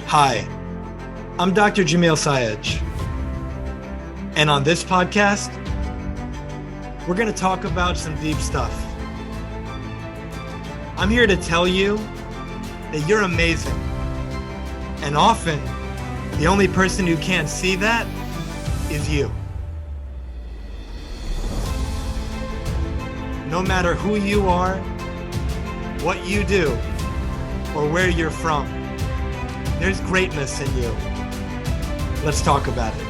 Hi, I'm Dr. Jamil Sayed, and on this podcast, we're going to talk about some deep stuff. I'm here to tell you that you're amazing, and often, the only person who can't see that is you. No matter who you are, what you do, or where you're from, there's greatness in you. Let's talk about it.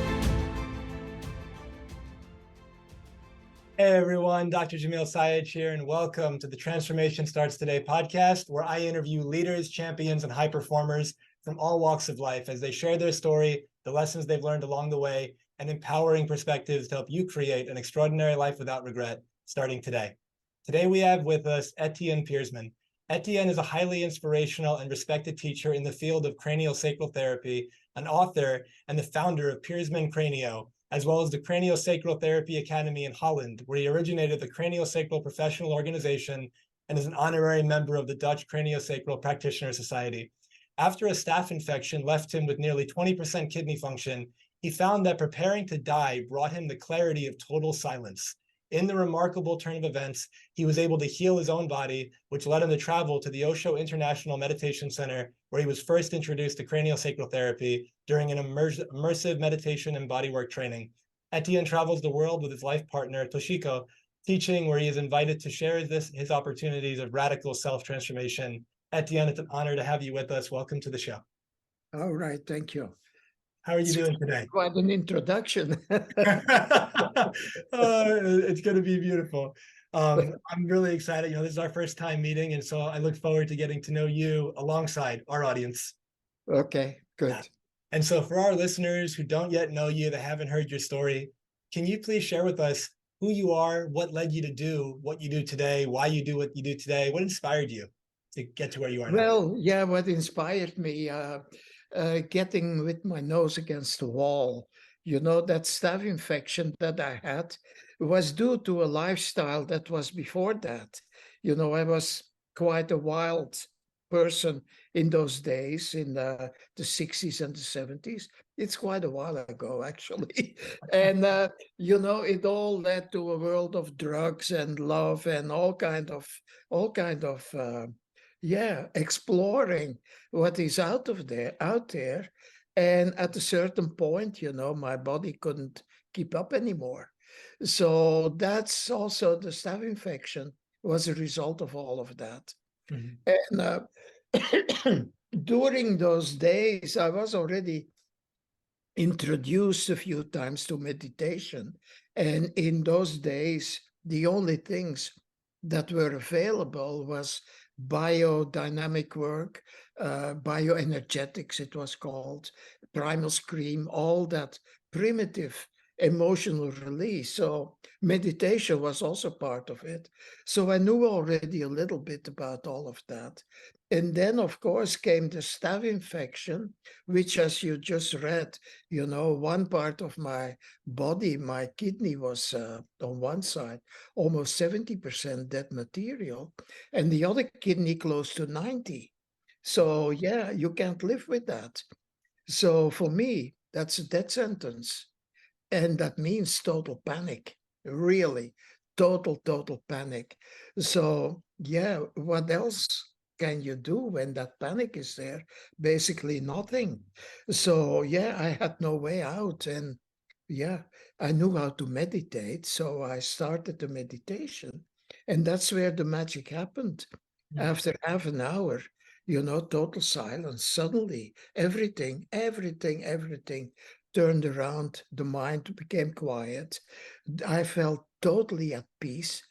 Hey everyone, Dr. Jamil Sayed here, and welcome to the Transformation Starts Today podcast, where I interview leaders, champions, and high performers from all walks of life as they share their story, the lessons they've learned along the way, and empowering perspectives to help you create an extraordinary life without regret, starting today. Today we have with us Etienne Peirsman. Etienne is a highly inspirational and respected teacher in the field of CranioSacral therapy, an author and the founder of Peirsman Cranio, as well as the CranioSacral Therapy Academy in Holland, where he originated the CranioSacral Professional Organization and is an honorary member of the Dutch CranioSacral Practitioner Society. After a staph infection left him with nearly 20% kidney function, he found that preparing to die brought him the clarity of total silence. In the remarkable turn of events, he was able to heal his own body, which led him to travel to the Osho International Meditation Center, where he was first introduced to craniosacral therapy during an immersive meditation and bodywork training. Etienne travels the world with his life partner, Toshiko, teaching where he is invited to share his opportunities of radical self-transformation. Etienne, it's an honor to have you with us. Welcome to the show. All right, thank you. How are you doing today? Quite an introduction. It's going to be beautiful. I'm really excited. This is our first time meeting, and so I look forward to getting to know you alongside our audience. Okay, good. Yeah. And so for our listeners who don't yet know you, that haven't heard your story, can you please share with us who you are, what led you to do what you do today, why you do what you do today, what inspired you to get to where you are now? Well, yeah, what inspired me, getting with my nose against the wall, that staph infection that I had was due to a lifestyle that was before that. I was quite a wild person in those days, in the 60s and the 70s. It's quite a while ago, actually. And, it all led to a world of drugs and love and all kind of exploring what is out there. And at a certain point, my body couldn't keep up anymore. So that's also the staph infection was a result of all of that. Mm-hmm. And during those days, I was already introduced a few times to meditation. And in those days, the only things that were available was biodynamic work, bioenergetics, it was called, primal scream, all that primitive emotional release. So meditation was also part of it. So I knew already a little bit about all of that. And then, of course, came the staph infection, which, as you just read, one part of my body, my kidney was on one side, almost 70% dead material, and the other kidney close to 90. So yeah, you can't live with that. So for me, that's a death sentence. And that means total panic, really, total panic. So yeah, what else can you do when that panic is there? Basically nothing. So yeah, I had no way out. And yeah, I knew how to meditate. So I started the meditation. And that's where the magic happened. After half an hour, total silence. Suddenly, everything turned around. The mind became quiet. I felt totally at peace,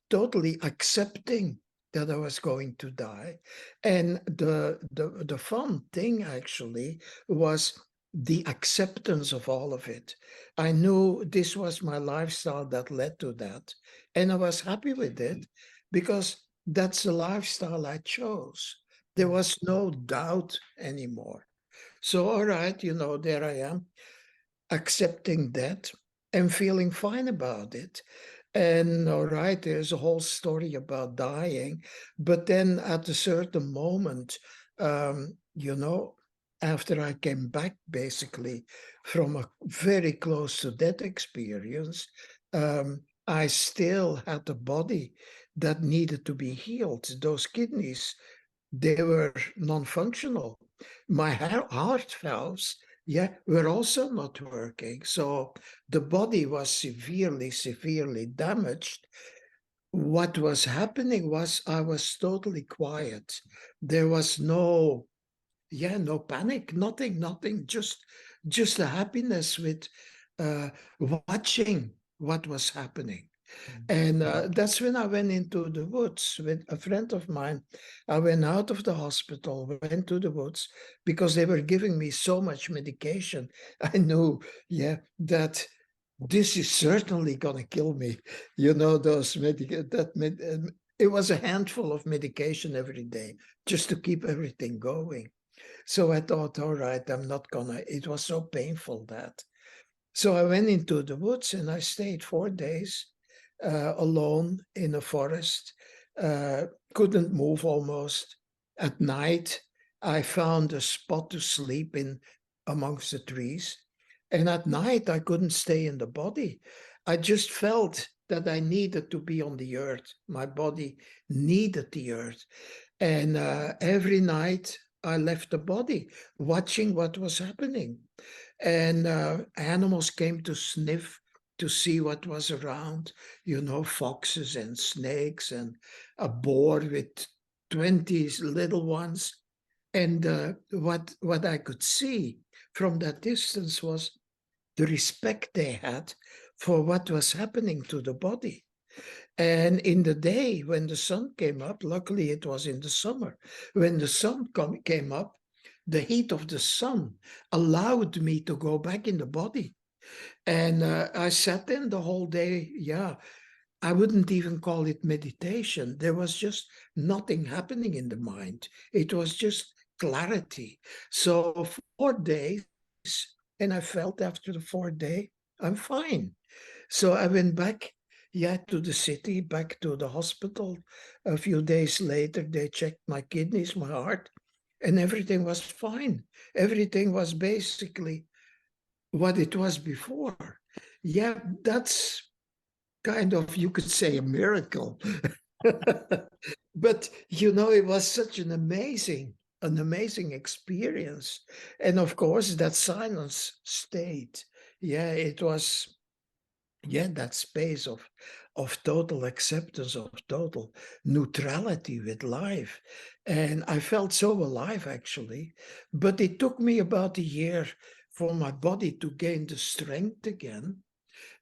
totally accepting that I was going to die. And the fun thing actually was the acceptance of all of it. I knew this was my lifestyle that led to that. And I was happy with it because that's the lifestyle I chose. There was no doubt anymore. So, all right, there I am, accepting that and feeling fine about it. And all right, there's a whole story about dying. But then at a certain moment, after I came back basically from a very close to death experience, I still had a body that needed to be healed. Those kidneys, they were non-functional. My heart valves, were also not working. So the body was severely, severely damaged. What was happening was I was totally quiet. There was no panic, nothing, just a happiness with watching what was happening. And that's when I went into the woods with a friend of mine. I went out of the hospital, went to the woods because they were giving me so much medication. I knew, that this is certainly going to kill me. Those it was a handful of medication every day just to keep everything going. So I thought, all right, I'm not gonna, it was so painful that. So I went into the woods and I stayed 4 days alone in a forest, couldn't move almost. At night, I found a spot to sleep in amongst the trees. And at night, I couldn't stay in the body. I just felt that I needed to be on the earth. My body needed the earth. And every night I left the body, watching what was happening. And animals came to sniff to see what was around, foxes and snakes and a boar with 20 little ones. And what I could see from that distance was the respect they had for what was happening to the body. And in the day when the sun came up, luckily it was in the summer, when the sun came up, the heat of the sun allowed me to go back in the body. And I sat in the whole day. I wouldn't even call it meditation. There was just nothing happening in the mind. It was just clarity. So 4 days, and I felt after the 4th day, I'm fine. So I went back, to the city, back to the hospital. A few days later, they checked my kidneys, my heart, and everything was fine. Everything was basically what it was before. That's kind of, you could say, a miracle. But, it was such an amazing experience. And of course, that silence stayed. It was that space of total acceptance, of total neutrality with life. And I felt so alive, actually. But it took me about a year for my body to gain the strength again.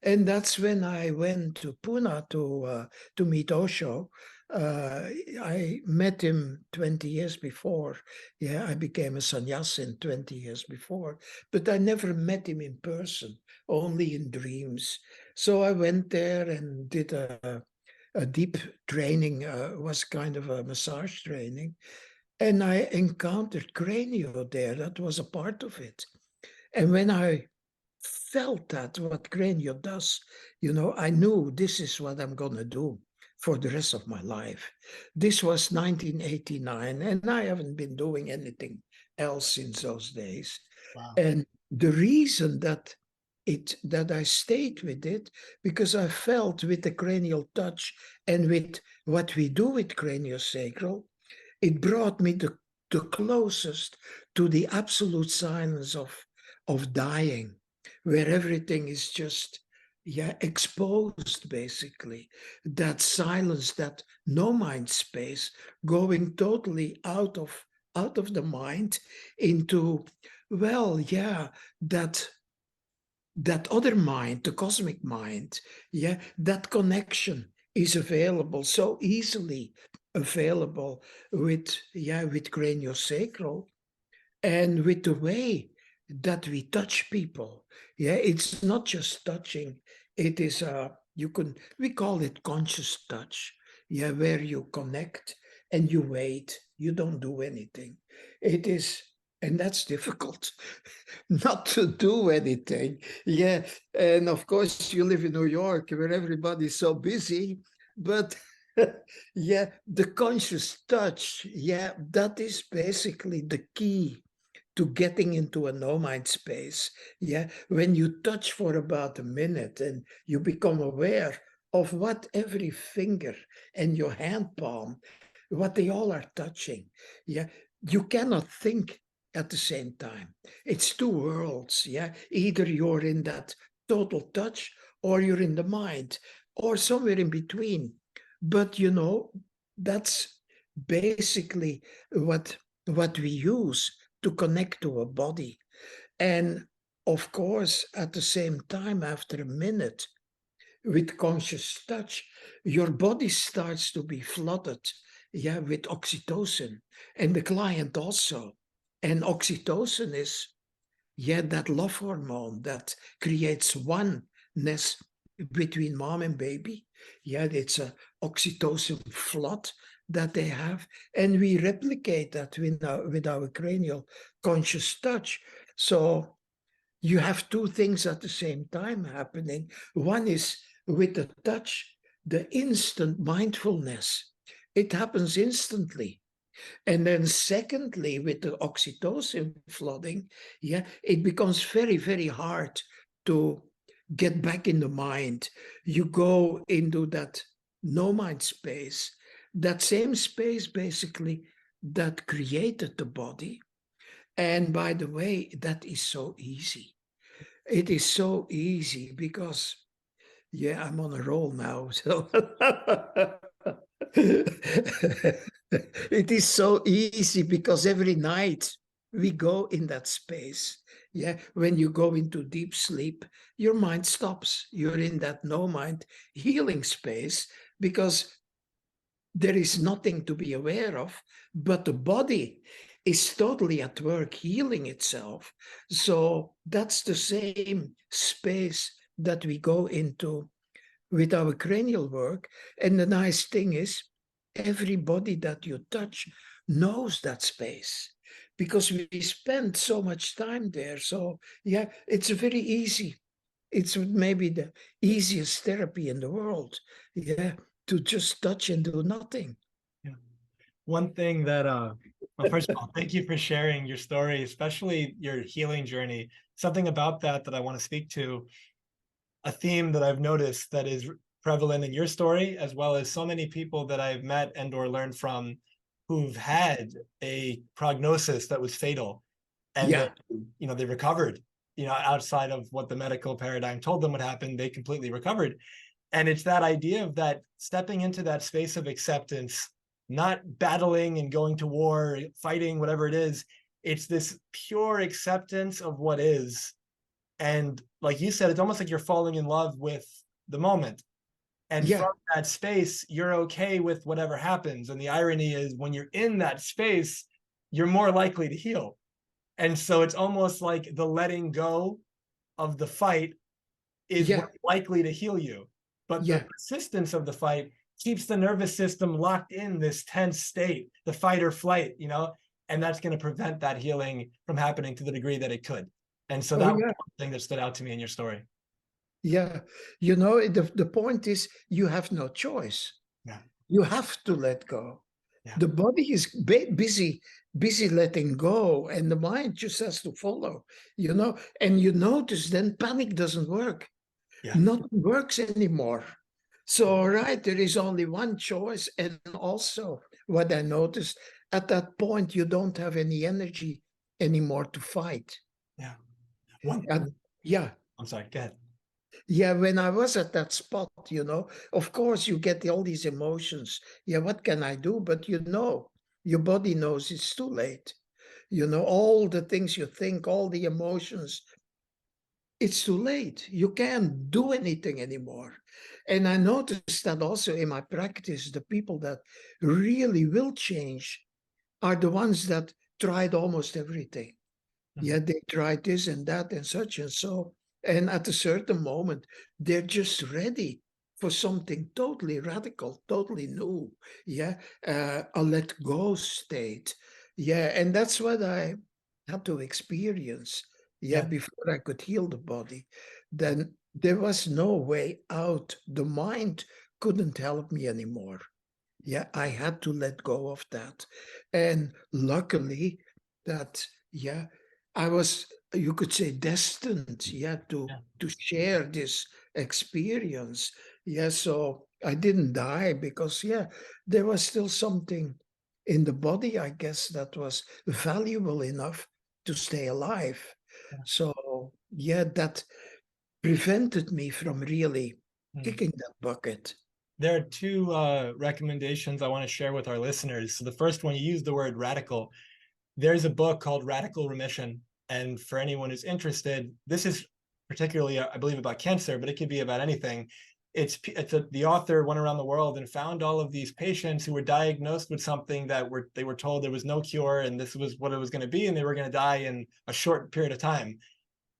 And that's when I went to Pune to meet Osho. I met him 20 years before. I became a sannyasin 20 years before, but I never met him in person, only in dreams. So I went there and did a deep training, was kind of a massage training. And I encountered Cranio there. That was a part of it. And when I felt that what Cranio does, I knew this is what I'm going to do for the rest of my life. This was 1989, and I haven't been doing anything else since those days. Wow. And the reason that I stayed with it, because I felt with the cranial touch and with what we do with CranioSacral, it brought me the closest to the absolute silence of dying, where everything is just exposed, basically. That silence, that no mind space, going totally out of the mind into, that other mind, the cosmic mind. That connection is available, so easily available with CranioSacral, and with the way that we touch people. It's not just touching. It is we call it conscious touch. Where you connect and you wait. You don't do anything. It is, and that's difficult, not to do anything. And of course you live in New York where everybody's so busy, but the conscious touch, that is basically the key to getting into a no mind space. Yeah, when you touch for about a minute and you become aware of what every finger and your hand palm, what they all are touching. Yeah, you cannot think at the same time. It's two worlds. Yeah, either you're in that total touch or you're in the mind or somewhere in between. But that's basically what we use to connect to a body. And of course, at the same time, after a minute, with conscious touch, your body starts to be flooded, yeah, with oxytocin, and the client also. And oxytocin is, yeah, that love hormone that creates oneness between mom and baby. Yeah, it's a oxytocin flood that they have, and we replicate that with our cranial conscious touch. So you have two things at the same time happening. One is with the touch, the instant mindfulness. It happens instantly. And then secondly, with the oxytocin flooding, yeah, it becomes very, very hard to get back in the mind. You go into that no mind space, that same space basically that created the body. And by the way, that is so easy. It is so easy because, yeah, I'm on a roll now. So it is so easy because every night we go in that space. Yeah, when you go into deep sleep, your mind stops. You're in that no mind healing space because there is nothing to be aware of, but the body is totally at work healing itself. So that's the same space that we go into with our cranial work. And the nice thing is, everybody that you touch knows that space because we spend so much time there. So, yeah, it's very easy. It's maybe the easiest therapy in the world. Yeah, to just touch and do nothing. Yeah. One thing that, well, first of all, thank you for sharing your story, especially your healing journey. Something about that I want to speak to, a theme that I've noticed that is prevalent in your story, as well as so many people that I've met and or learned from who've had a prognosis that was fatal, and Yeah, that they recovered, outside of what the medical paradigm told them would happen, they completely recovered. And it's that idea of that stepping into that space of acceptance, not battling and going to war, fighting, whatever it is. It's this pure acceptance of what is. And like you said, it's almost like you're falling in love with the moment. And yeah, from that space, you're okay with whatever happens. And the irony is, when you're in that space, you're more likely to heal. And so it's almost like the letting go of the fight is yeah, what's likely to heal you. But the yeah. persistence of the fight keeps the nervous system locked in this tense state, the fight or flight, and that's going to prevent that healing from happening to the degree that it could. And so Oh, that was yeah, one thing that stood out to me in your story. yeah. The point is you have no choice. Yeah. You have to let go. Yeah. The body is busy letting go, and the mind just has to follow, and you notice then panic doesn't work. Yeah. Nothing works anymore. So, right, there is only one choice. And also, what I noticed at that point, you don't have any energy anymore to fight. Yeah. One. And yeah, I'm sorry. Go ahead. yeah, when I was at that spot, of course, you get all these emotions. Yeah, what can I do? But your body knows it's too late. All the things you think, all the emotions, it's too late. You can't do anything anymore. And I noticed that also in my practice, the people that really will change are the ones that tried almost everything. Yeah, Mhm. they tried this and that and such and so. And at a certain moment, they're just ready for something totally radical, totally new. Yeah, a let go state. Yeah, and that's what I had to experience. Yeah, Yeah. before I could heal the body. Then there was no way out. The mind couldn't help me anymore. Yeah, I had to let go of that. And luckily, that, yeah, I was, you could say, destined, yeah, to share this experience. Yeah, so I didn't die because, yeah, there was still something in the body, I guess, that was valuable enough to stay alive. So, yeah, that prevented me from really Hmm. kicking that bucket. There are two recommendations I want to share with our listeners. So the first one, you used the word radical. There's a book called Radical Remission. And for anyone who's interested, this is particularly, I believe, about cancer, but it could be about anything. The author went around the world and found all of these patients who were diagnosed with something that they were told there was no cure and this was what it was going to be, and they were going to die in a short period of time.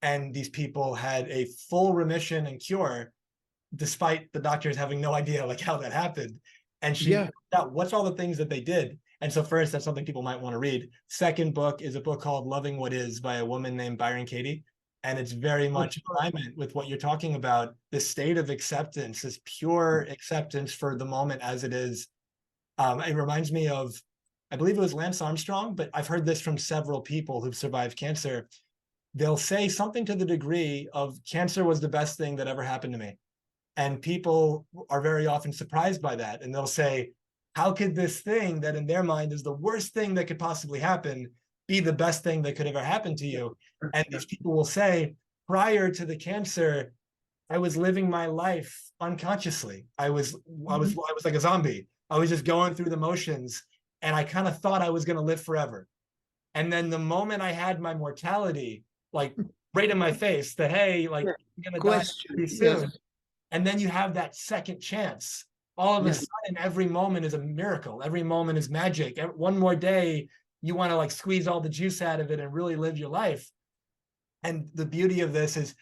And these people had a full remission and cure despite the doctors having no idea like how that happened. And she Yeah. found out what's all the things that they did. And so first, that's something people might want to read. Second book is a book called Loving What Is by a woman named Byron Katie. And it's very much in alignment with what you're talking about, this state of acceptance, this pure acceptance for the moment as it is. It reminds me of, I believe it was Lance Armstrong, but I've heard this from several people who've survived cancer. They'll say something to the degree of cancer was the best thing that ever happened to me. And people are very often surprised by that. And they'll say, how could this thing that in their mind is the worst thing that could possibly happen be the best thing that could ever happen to you? And these people will say, prior to the cancer, I was living my life unconsciously. I was like a zombie. I was just going through the motions and I kind of thought I was going to live forever. And then the moment I had my mortality, like right in my face, that, hey, like, you're going to die Question. pretty soon. Yes. And then you have that second chance. All of a Yes. sudden, every moment is a miracle. Every moment is magic. One more day, you want to like squeeze all the juice out of it and really live your life. And the beauty of this is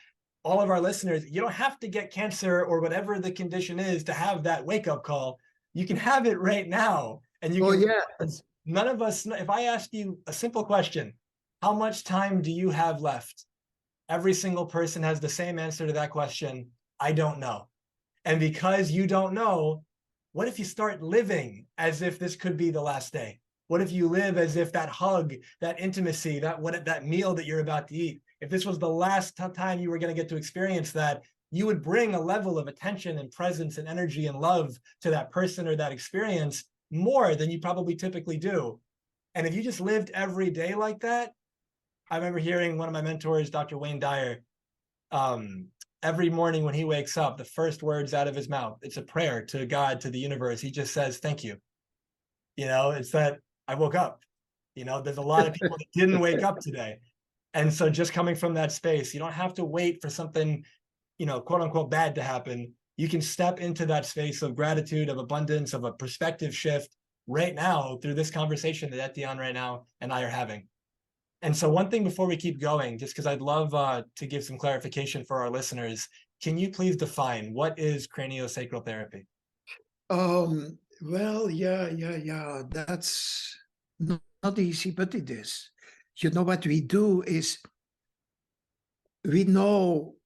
all of our listeners, you don't have to get cancer or whatever the condition is to have that wake-up call. You can have it right now. And you Oh, can yeah. none of us, if I ask you a simple question, how much time do you have left? Every single person has the same answer to that question. I don't know. And because you don't know, what if you start living as if this could be the last day? What if you live as if that hug, that intimacy, that meal that you're about to eat, if this was the last time you were going to get to experience that, you would bring a level of attention and presence and energy and love to that person or that experience more than you probably typically do. And if you just lived every day like that, I remember hearing one of my mentors, Dr. Wayne Dyer, um, every morning when he wakes up, the first words out of his mouth, it's a prayer to God, to the universe. He just says, thank you. It's that I woke up. There's a lot of people that didn't wake up today. And so just coming from that space, you don't have to wait for something, quote unquote, bad to happen. You can step into that space of gratitude, of abundance, of a perspective shift right now through this conversation that Etienne right now and I are having. And so one thing before we keep going, just because I'd love to give some clarification for our listeners, can you please define what is craniosacral therapy? Well, yeah. That's not easy, but it is. What we do is we know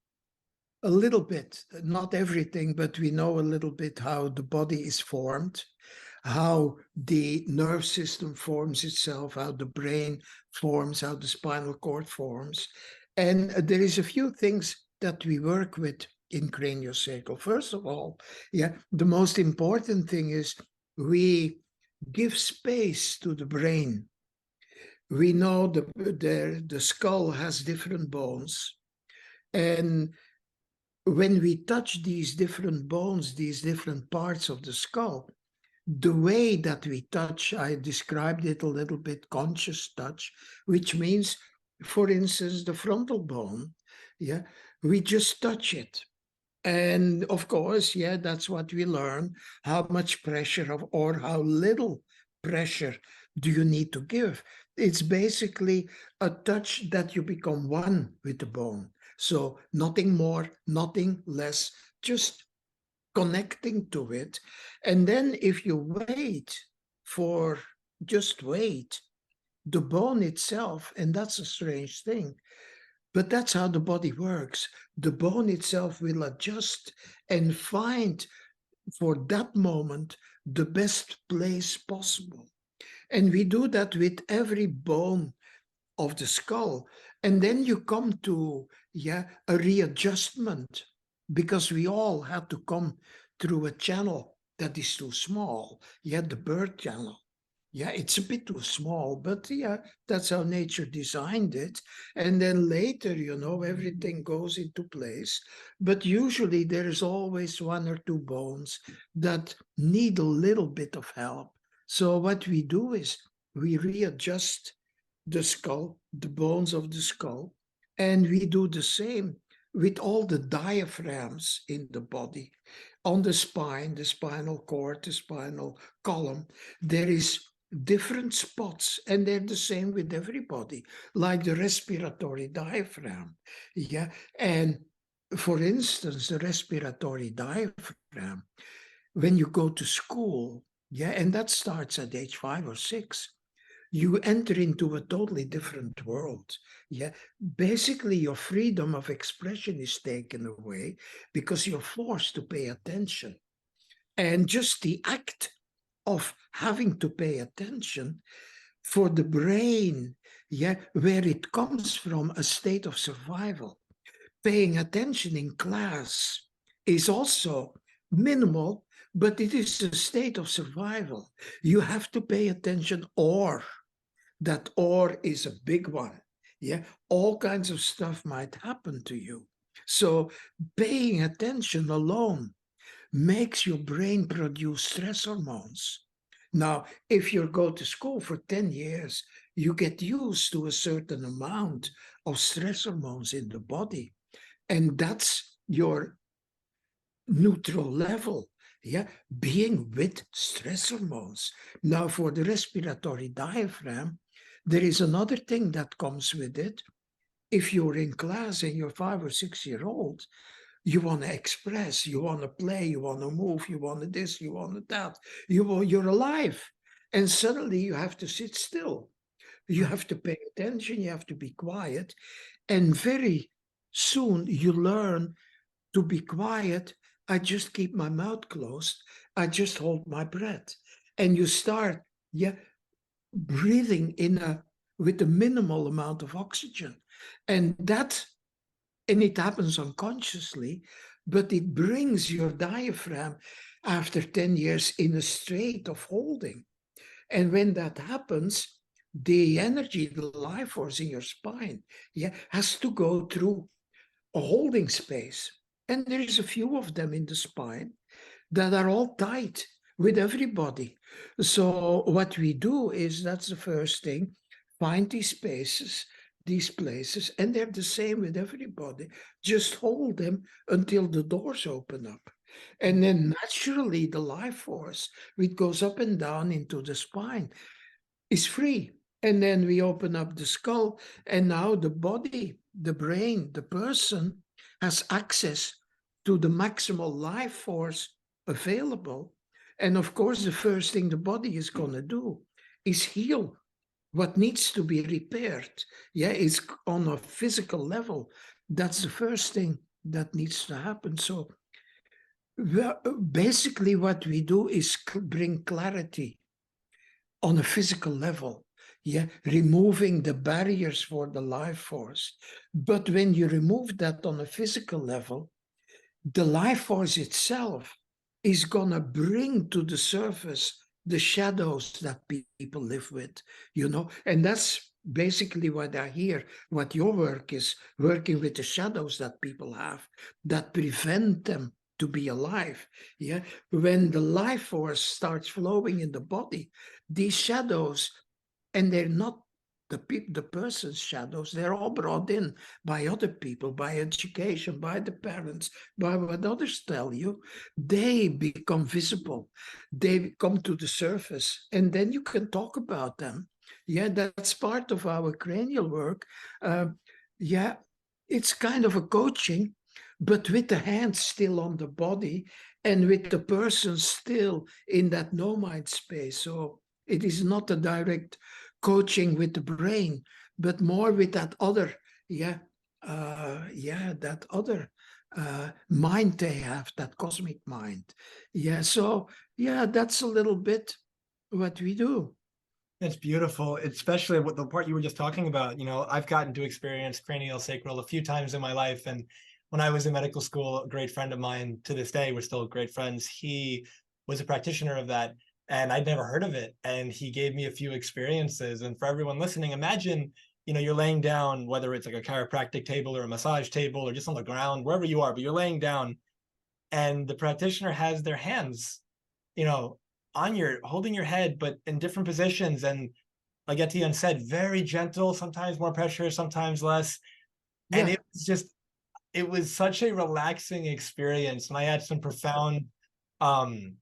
a little bit, not everything, but we know a little bit how the body is formed, how the nerve system forms itself, how the brain forms, how the spinal cord forms. And there is a few things that we work with in craniosacral. First of all, the most important thing is we give space to the brain. We know the skull has different bones. And when we touch these different bones, these different parts of the skull, the way that we touch, I described it a little bit, conscious touch, which means, for instance, the frontal bone, we just touch it. And of course, that's what we learn, how much pressure or how little pressure do you need to give. It's basically a touch that you become one with the bone. So nothing more, nothing less, just connecting to it. And then if you just wait, the bone itself, and that's a strange thing, but that's how the body works. The bone itself will adjust and find for that moment the best place possible. And we do that with every bone of the skull. And then you come to, a readjustment, because we all had to come through a channel that is too small. The birth channel. It's a bit too small, but that's how nature designed it. And then later, everything goes into place. But usually there is always one or two bones that need a little bit of help. So what we do is we readjust the skull, the bones of the skull, and we do the same with all the diaphragms in the body. On the spine, the spinal cord, the spinal column, there is different spots, and they're the same with everybody, like the respiratory diaphragm. And for instance, the respiratory diaphragm, when you go to school, and that starts at age 5 or 6, you enter into a totally different world. Basically your freedom of expression is taken away because you're forced to pay attention. And just the act of having to pay attention for the brain, where it comes from a state of survival. Paying attention in class is also minimal, but it is a state of survival. You have to pay attention, or that or is a big one. All kinds of stuff might happen to you. So paying attention alone makes your brain produce stress hormones. Now, if you go to school for 10 years, you get used to a certain amount of stress hormones in the body. And that's your neutral level, being with stress hormones. Now, for the respiratory diaphragm, there is another thing that comes with it. If you're in class and you're 5 or 6 years old, you want to express, you want to play, you want to move, you want to this, you want that. You're alive. And suddenly you have to sit still. You have to pay attention, you have to be quiet. And very soon you learn to be quiet. I just keep my mouth closed. I just hold my breath. And you start, breathing with a minimal amount of oxygen. And it happens unconsciously, but it brings your diaphragm after 10 years in a state of holding. And when that happens, the energy, the life force in your spine, has to go through a holding space. And there is a few of them in the spine that are all tight with everybody. So what we do is, that's the first thing, find these spaces, these places, and they're the same with everybody. Just hold them until the doors open up. And then naturally the life force, which goes up and down into the spine, is free. And then we open up the skull, and now the body, the brain, the person has access to the maximal life force available. And of course, the first thing the body is going to do is heal what needs to be repaired. It's on a physical level. That's the first thing that needs to happen. So basically what we do is bring clarity on a physical level, removing the barriers for the life force. But when you remove that on a physical level, the life force itself is gonna bring to the surface the shadows that people live with, and that's basically what I hear, what your work is, working with the shadows that people have that prevent them to be alive. When the life force starts flowing in the body, these shadows, and they're not the person's shadows, they're all brought in by other people, by education, by the parents, by what others tell you. They become visible, they come to the surface, and then you can talk about them. That's part of our cranial work. It's kind of a coaching, but with the hands still on the body and with the person still in that no mind space. So it is not a direct coaching with the brain, but more with that other, that other mind they have, that cosmic mind. So that's a little bit what we do. That's beautiful, especially with the part you were just talking about. I've gotten to experience craniosacral a few times in my life. And when I was in medical school, a great friend of mine, to this day, we're still great friends, he was a practitioner of that. And I'd never heard of it. And he gave me a few experiences. And for everyone listening, imagine, you're laying down, whether it's like a chiropractic table or a massage table or just on the ground, wherever you are, but you're laying down and the practitioner has their hands, you know, on your holding your head, but in different positions. And like Etienne said, very gentle, sometimes more pressure, sometimes less. And Yeah, it was such a relaxing experience. And I had some profound um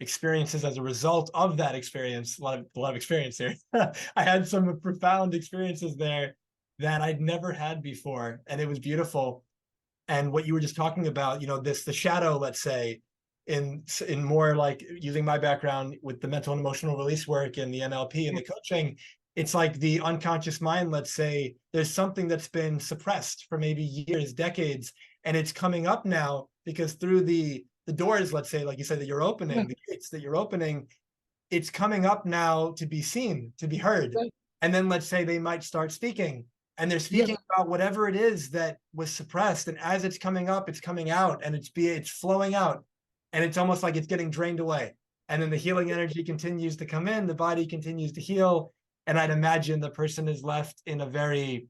experiences as a result of that experience. A lot of experience here. I had some profound experiences there that I'd never had before. And it was beautiful. And what you were just talking about, the shadow, let's say, in more like using my background with the mental and emotional release work and the NLP and the coaching, it's like the unconscious mind, let's say, there's something that's been suppressed for maybe years, decades, and it's coming up now because through the doors, let's say, like you said, that you're yeah, opening, the gates that you're opening, it's coming up now to be seen, to be heard. yeah, And then let's say they might start speaking and they're yeah, speaking about whatever it is that was suppressed. And as it's coming up, it's coming out and it's flowing out. And it's almost like it's getting drained away. And then the healing energy continues to come in, the body continues to heal. And I'd imagine the person is left in a very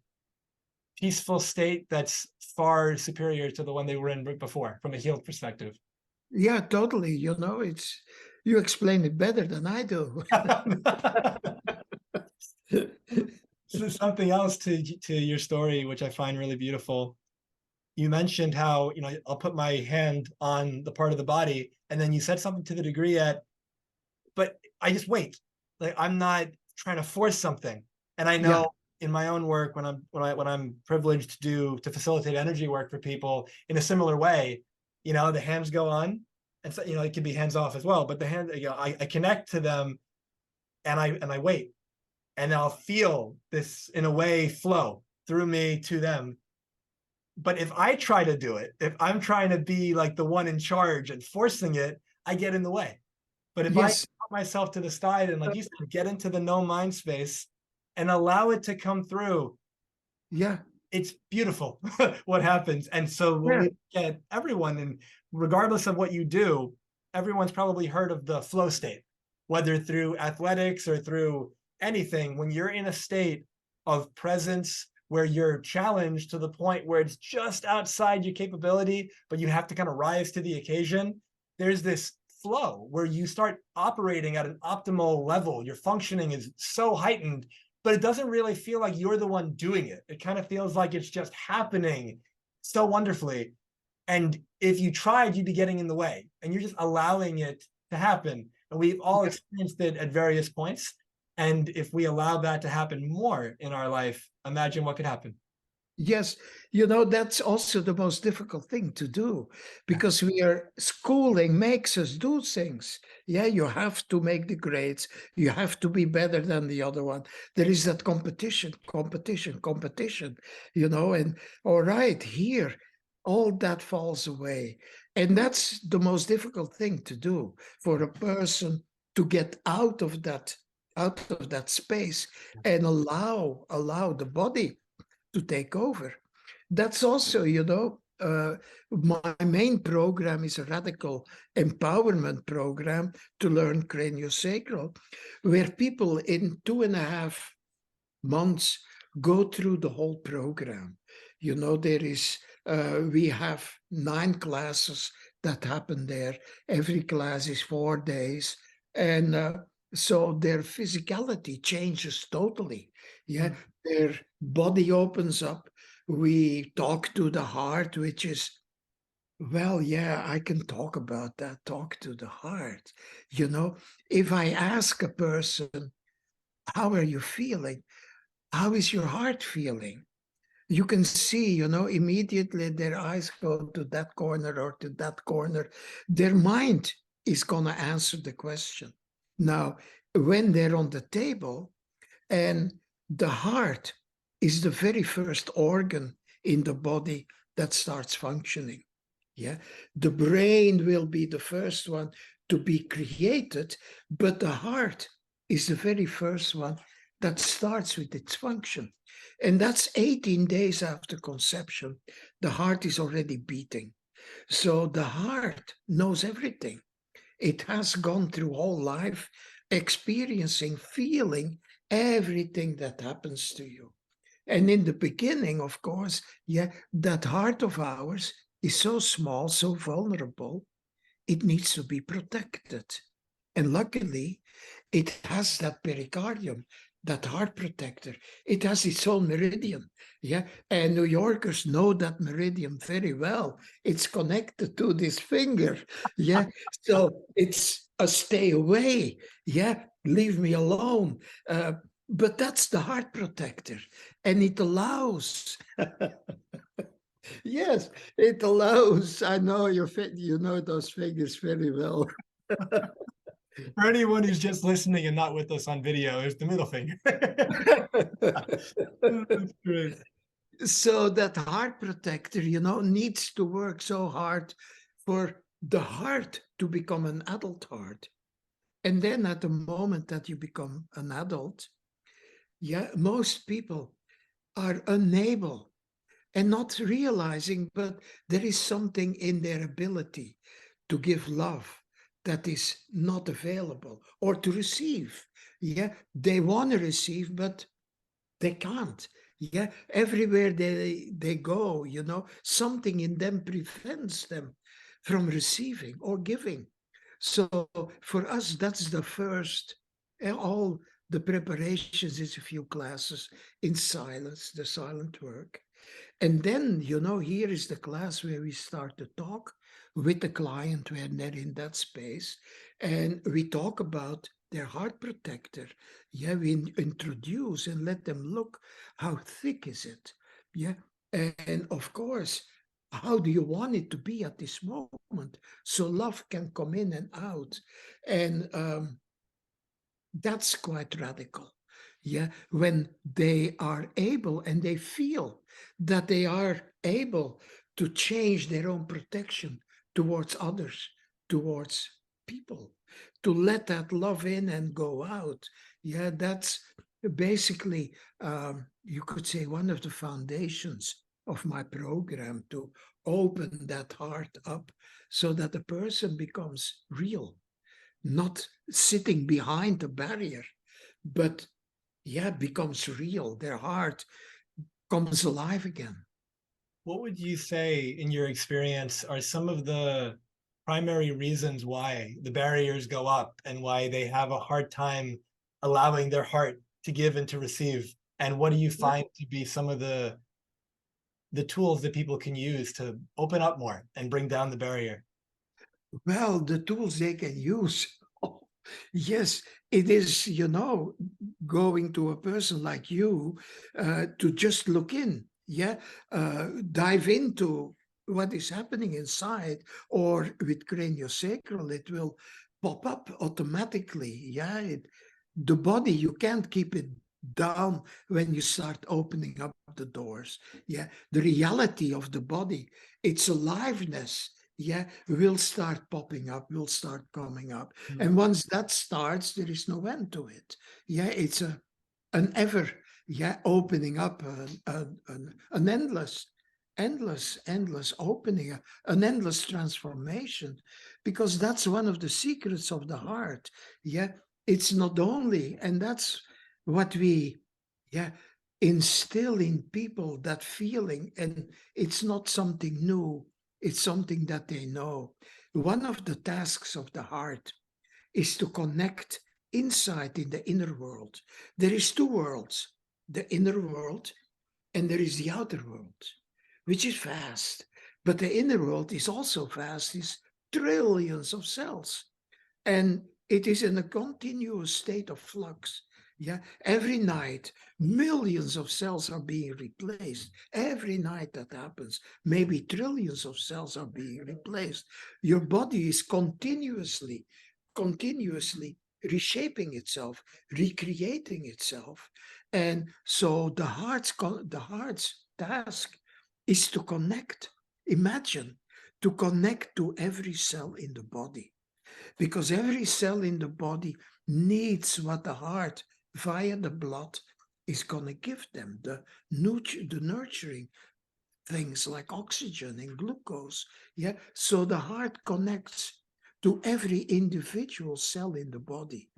peaceful state that's far superior to the one they were in before from a healed perspective. yeah, totally. It's you explain it better than I do. So something else to your story, which I find really beautiful. You mentioned how, I'll put my hand on the part of the body, and then you said something to the degree but I just wait. Like I'm not trying to force something. And I Yeah, know in my own work, when I'm privileged to facilitate energy work for people in a similar way, the hands go on, and so it can be hands off as well. But the hand, I connect to them, and I wait, and I'll feel this in a way flow through me to them. But if I try to do it, if I'm trying to be like the one in charge and forcing it, I get in the way. But if I yes, put myself to the side and, like you said, get into the no mind space and allow it to come through, yeah, it's beautiful what happens. And so when yeah, we look at everyone, and regardless of what you do, everyone's probably heard of the flow state, whether through athletics or through anything. When you're in a state of presence where you're challenged to the point where it's just outside your capability, but you have to kind of rise to the occasion, there's this flow where you start operating at an optimal level. Your functioning is so heightened, but it doesn't really feel like you're the one doing it. It kind of feels like it's just happening so wonderfully. And if you tried, you'd be getting in the way, and you're just allowing it to happen. And we've all yeah. experienced it at various points. And if we allow that to happen more in our life, imagine what could happen. Yes, that's also the most difficult thing to do Yeah. because schooling makes us do things. Yeah, you have to make the grades. You have to be better than the other one. There is that competition, competition, competition, and all right, here, all that falls away. And that's the most difficult thing to do for a person to get out of that space and allow the body to take over. That's also, my main program is a radical empowerment program to learn craniosacral, where people in 2.5 months go through the whole program. We have 9 classes that happen there. Every class is 4 days. And so their physicality changes totally. Yeah. Mm. Their body opens up. We talk to the heart, which is, well, yeah, I can talk about that. Talk to the heart. If I ask a person, how are you feeling? How is your heart feeling? You can see, immediately their eyes go to that corner or to that corner. Their mind is going to answer the question. Now, when they're on the table, and the heart is the very first organ in the body that starts functioning. Yeah. The brain will be the first one to be created, but the heart is the very first one that starts with its function. And that's 18 days after conception. The heart is already beating. So the heart knows everything. It has gone through whole life, experiencing, feeling everything that happens to you. And in the beginning, of course, that heart of ours is so small, so vulnerable, it needs to be protected. And luckily, it has that pericardium, that heart protector. It has its own meridian. And New Yorkers know that meridian very well. It's connected to this finger. So it's a stay away. Leave me alone. But that's the heart protector. And it allows yes, it allows. I know you know those figures very well. For anyone who's just listening and not with us on video, it's the middle finger. That's great. So that heart protector, needs to work so hard for the heart to become an adult heart. And then at the moment that you become an adult, most people are unable and not realizing, but there is something in their ability to give love that is not available, or to receive. They want to receive, but they can't. Everywhere they go, something in them prevents them from receiving or giving. So for us, that's the first. All the preparations is a few classes in silence, the silent work. And then, here is the class where we start to talk with the client when they're in that space. And we talk about their heart protector. We introduce and let them look, how thick is it? And of course, how do you want it to be at this moment? So love can come in and out. And that's quite radical. When they are able and they feel that they are able to change their own protection towards others, towards people, to let that love in and go out. That's basically, you could say, one of the foundations of my program, to open that heart up so that the person becomes real, not sitting behind a barrier, but becomes real. Their heart comes alive again. What would you say, in your experience, are some of the primary reasons why the barriers go up and why they have a hard time allowing their heart to give and to receive? And what do you find to be some of the tools that people can use to open up more and bring down the barrier? Well, the tools they can use. Yes, it is, going to a person like you to just look in, dive into what is happening inside, or with CranioSacral, it will pop up automatically. The body, you can't keep it down when you start opening up the doors. The reality of the body, its aliveness, will start popping up, will start coming up. And once that starts, there is no end to it. It's an ever opening up, an endless opening, an endless transformation, because that's one of the secrets of the heart. It's not only, and that's what we instill in people, that feeling, and it's not something new, it's something that they know. One of the tasks of the heart is to connect inside in the inner world. There is two worlds, the inner world and there is the outer world, which is vast. But the inner world is also vast, it's trillions of cells. And it is in a continuous state of flux. Every night, millions of cells are being replaced. Every night that happens, maybe trillions of cells are being replaced. Your body is continuously reshaping itself, recreating itself. And so the heart's task is to connect. Imagine, to connect to every cell in the body. Because every cell in the body needs what the heart via the blood is going to give them, the nurturing things like oxygen and glucose. Yeah, so the heart connects to every individual cell in the body.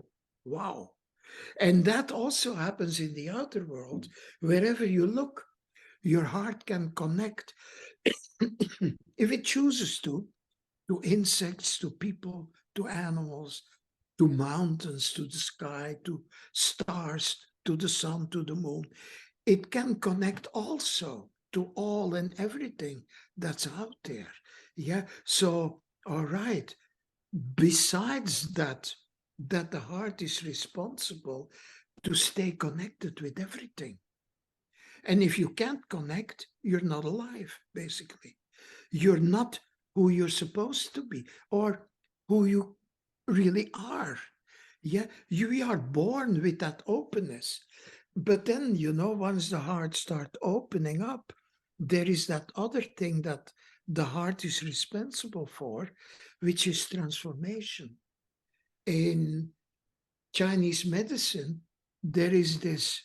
Wow. And that also happens in the outer world. Wherever you look, your heart can connect, if it chooses to insects, to people, to animals, to mountains, to the sky, to stars, to the sun, to the moon. It can connect also to all and everything that's out there. Yeah. So, all right. Besides that, the heart is responsible to stay connected with everything. And if you can't connect, you're not alive, basically. You're not who you're supposed to be or who you really are. Yeah, you are born with that openness. But then, once the heart starts opening up, there is that other thing that the heart is responsible for, which is transformation. In Chinese medicine, there is this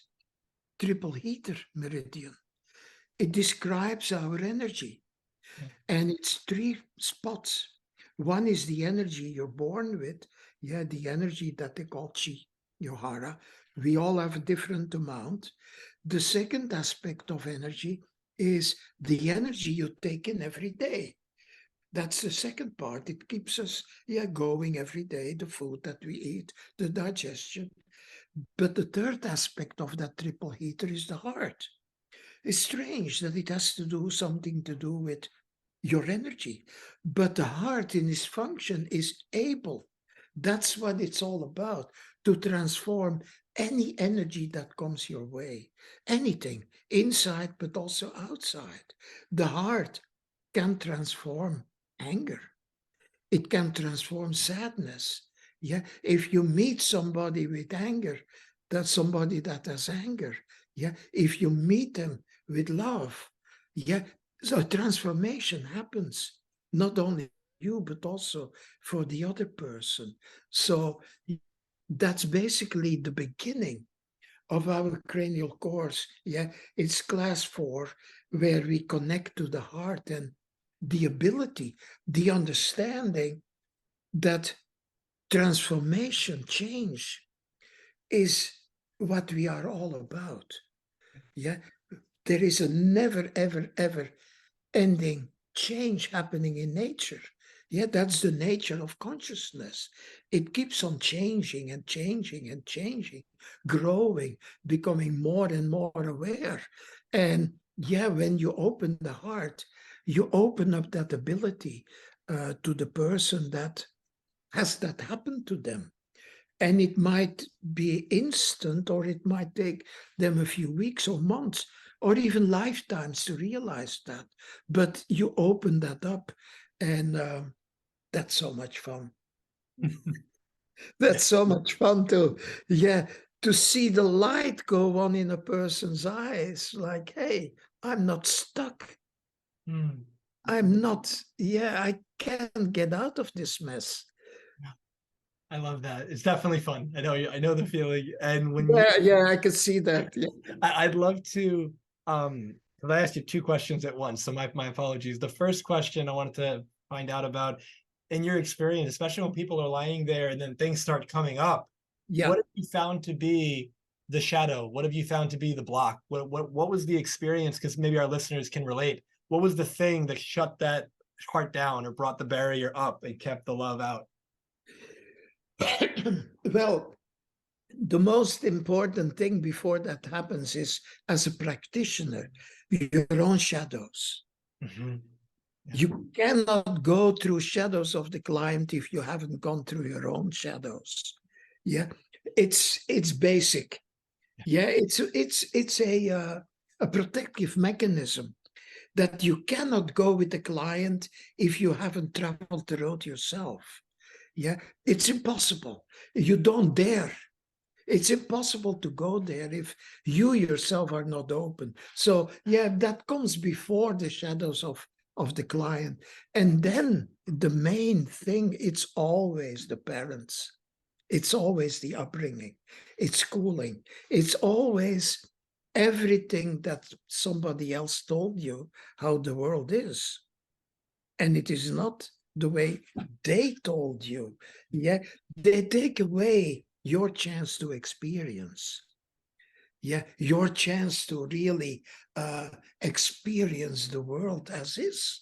triple heater meridian. It describes our energy, and it's three spots. One is the energy you're born with, yeah, the energy that they call chi, yohara. We all have a different amount. The second aspect of energy is the energy you take in every day. That's the second part. It keeps us, going every day, the food that we eat, the digestion. But the third aspect of that triple heater is the heart. It's strange that it has to do something to do with your energy, but the heart in its function is able, that's what it's all about, to transform any energy that comes your way, anything, inside but also outside. The heart can transform anger. It can transform sadness. Yeah, if you meet somebody with anger, that's somebody that has anger. Yeah, if you meet them with love, yeah, so transformation happens, not only you, but also for the other person. So that's basically the beginning of our cranial course. Yeah, it's class 4, where we connect to the heart and the ability, the understanding that transformation, change is what we are all about. Yeah, there is a never, ever, ever ending change happening in nature. Yeah, that's the nature of consciousness. It keeps on changing and changing and changing, growing, becoming more and more aware. And yeah, when you open the heart, you open up that ability to the person that has that happen to them. And it might be instant, or it might take them a few weeks or months, or even lifetimes to realize that. But you open that up, and that's so much fun. That's so much fun to see the light go on in a person's eyes. Like, hey, I'm not stuck. I'm not, I can't get out of this mess. I love that. It's definitely fun. I know the feeling. And when I can see that. Yeah. I'd love to, because I asked you 2 questions at once, so my apologies. The first question I wanted to find out about, in your experience, especially when people are lying there and then things start coming up, Yeah. what have you found to be the shadow? What have you found to be the block? What was the experience? Because maybe our listeners can relate. What was the thing that shut that heart down or brought the barrier up and kept the love out? Well, the most important thing before that happens is, as a practitioner, your own shadows. Mm-hmm. Yeah. You cannot go through shadows of the client if you haven't gone through your own shadows. Yeah, it's basic. Yeah, it's a protective mechanism that you cannot go with the client if you haven't traveled the road yourself. Yeah, it's impossible. You don't dare. It's impossible to go there if you yourself are not open. So yeah, that comes before the shadows of the client. And then the main thing, it's always the parents. It's always the upbringing, it's schooling, it's always everything that somebody else told you how the world is. And it is not the way they told you. Yeah, they take away your chance to experience. Yeah, your chance to really experience the world as is,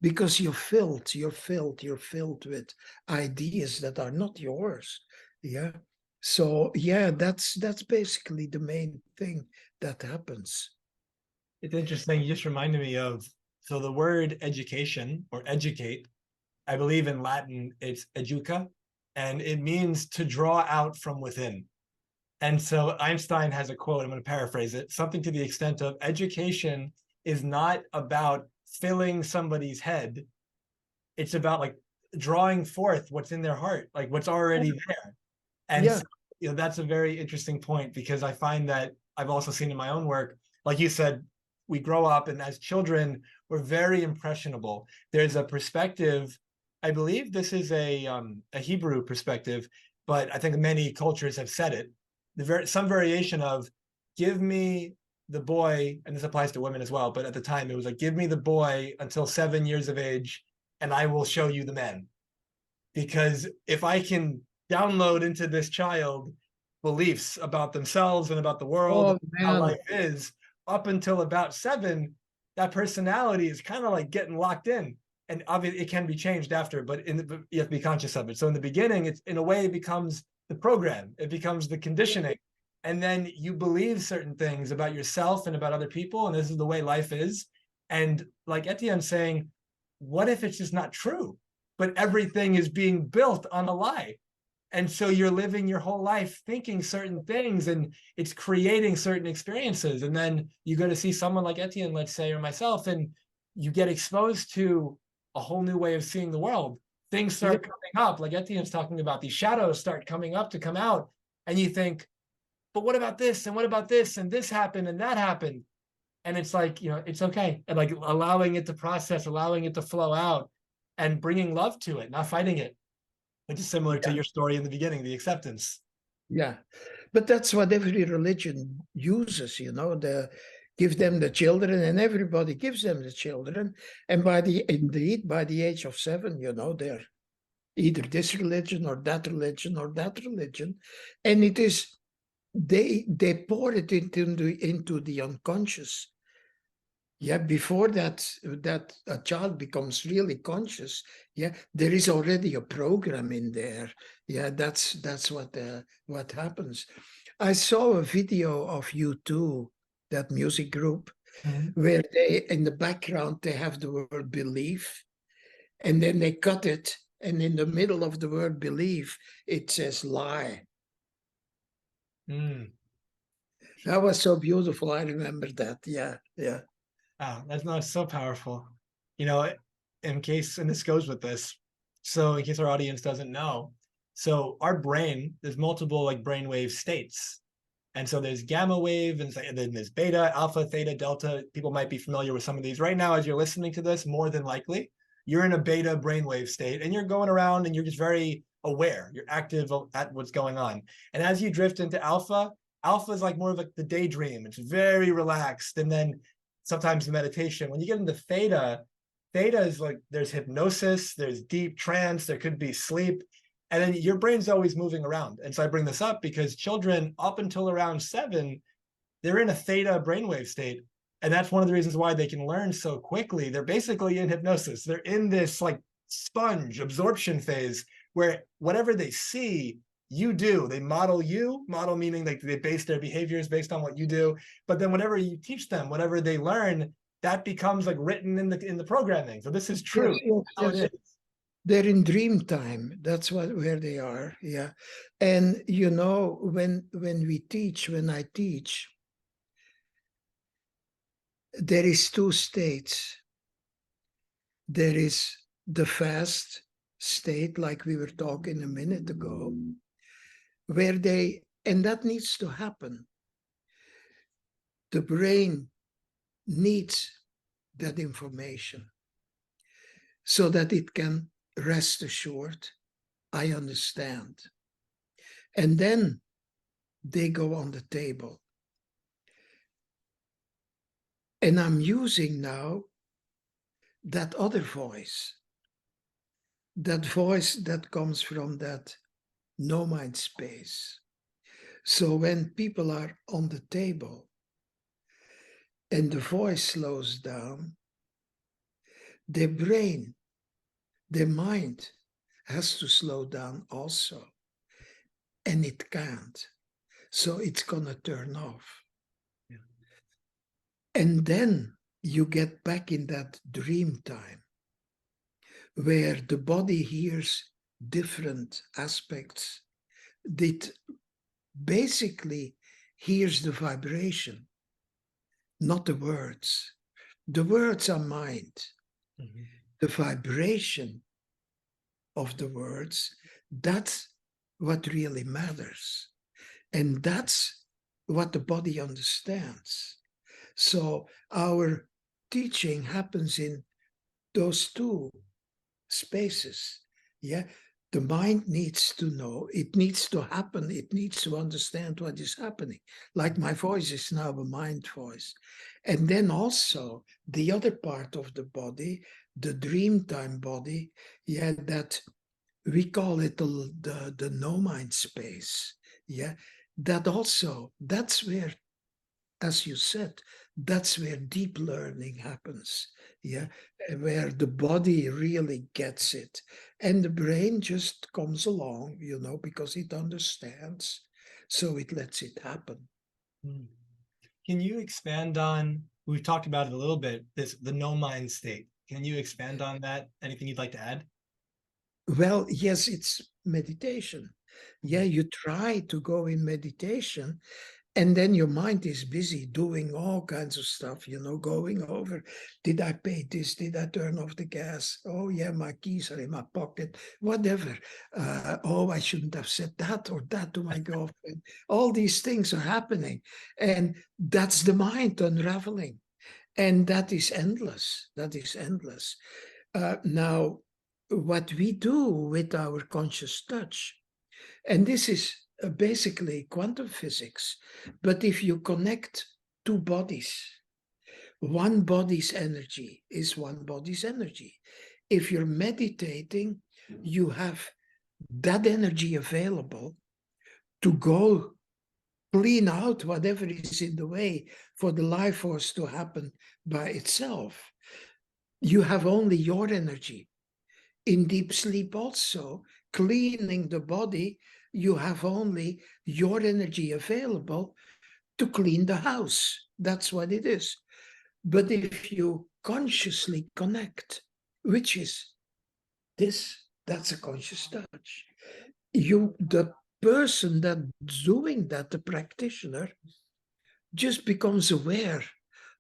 because you're filled with ideas that are not yours. Yeah. So yeah, that's basically the main thing that happens. It's interesting. You just reminded me of, so the word education or educate, I believe in Latin, it's educa, and it means to draw out from within. And so Einstein has a quote, I'm going to paraphrase it, something to the extent of education is not about filling somebody's head. It's about like drawing forth what's in their heart, like what's already there. And Yeah. so, that's a very interesting point, because I find that I've also seen in my own work, like you said, we grow up and as children, we're very impressionable. There's a perspective, I believe this is a Hebrew perspective, but I think many cultures have said it. Some variation of give me the boy, and this applies to women as well, but at the time it was like, give me the boy until 7 years of age and I will show you the man. Because if I can download into this child beliefs about themselves and about the world, Oh how man. life is, up until about 7, that personality is kind of like getting locked in. And obviously it can be changed after, but you have to be conscious of it. So in the beginning, it's in a way it becomes the program, it becomes the conditioning. And then you believe certain things about yourself and about other people, and this is the way life is. And like Etienne's saying, what if it's just not true? But everything is being built on a lie. And so you're living your whole life thinking certain things, and it's creating certain experiences. And then you go to see someone like Etienne, let's say, or myself, and you get exposed to a whole new way of seeing the world. Things start coming up, like Etienne's talking about, these shadows start coming up to come out. And you think, but what about this? And what about this? And this happened and that happened. And it's like, it's okay. And like allowing it to process, allowing it to flow out and bringing love to it, not fighting it, which is similar to your story in the beginning, the acceptance. Yeah, but that's what every religion uses, give them the children, and everybody gives them the children. And by the age of 7, they're either this religion or that religion or that religion. And it is, they pour it into the unconscious. Yeah, before that a child becomes really conscious, yeah, there is already a program in there. Yeah, that's what happens. I saw a video of U2, that music group, where they, in the background, they have the word belief, and then they cut it, and in the middle of the word belief, it says lie. That was so beautiful. I remember that. Yeah, yeah. Oh, that's not so powerful. And this goes with this. So in case our audience doesn't know, so our brain, there's multiple like brainwave states. And so there's gamma wave, and then there's beta, alpha, theta, delta. People might be familiar with some of these. Right now, as you're listening to this, more than likely, you're in a beta brainwave state, and you're going around and you're just very aware. You're active at what's going on. And as you drift into alpha, alpha is like more of like the daydream. It's very relaxed. And then sometimes the meditation. When you get into theta, theta is like there's hypnosis, there's deep trance, there could be sleep. And then your brain's always moving around. And so I bring this up because children up until around 7, they're in a theta brainwave state. And that's one of the reasons why they can learn so quickly. They're basically in hypnosis. They're in this like sponge absorption phase where whatever they see, you do. They model meaning they base their behaviors based on what you do. But then whatever you teach them, whatever they learn, that becomes like written in the programming. So this is true. Yes. They're in dream time. That's where they are. Yeah. And when I teach, there is 2 states. There is the fast state, like we were talking a minute ago, and that needs to happen. The brain needs that information so that it can rest assured, I understand. And then they go on the table. And I'm using now that other voice, that comes from that no mind space. So when people are on the table and the voice slows down, their brain, their mind has to slow down also. And it can't. So it's going to turn off. Yeah. And then you get back in that dream time where the body hears different aspects. It basically hears the vibration, not the words. The words are mind. Mhm. The vibration of the words, that's what really matters. And that's what the body understands. So our teaching happens in those two spaces. Yeah. The mind needs to know, it needs to happen, it needs to understand what is happening. Like my voice is now a mind voice. And then also the other part of the body, the dreamtime body, yeah, that we call it the no mind space. Yeah. That also, that's where, as you said, that's where deep learning happens. Yeah, where the body really gets it, and the brain just comes along, because it understands, so it lets it happen. Mm. Can you expand on, we've talked about it a little bit, the no mind state. Can you expand on that? Anything you'd like to add? Well, yes, it's meditation. Yeah, you try to go in meditation, and then your mind is busy doing all kinds of stuff, going over, did I pay this? Did I turn off the gas? Oh, yeah, my keys are in my pocket, whatever. Oh, I shouldn't have said that or that to my girlfriend. All these things are happening. And that's the mind unraveling. And that is endless. That is endless. Now, what we do with our conscious touch, and this is basically quantum physics. But if you connect two bodies, one body's energy is one body's energy. If you're meditating, you have that energy available to go clean out whatever is in the way for the life force to happen by itself. You have only your energy. In deep sleep also, cleaning the body, you have only your energy available to clean the house. That's what it is. But if you consciously connect, which is this, that's a conscious touch. The person that's doing that, the practitioner, just becomes aware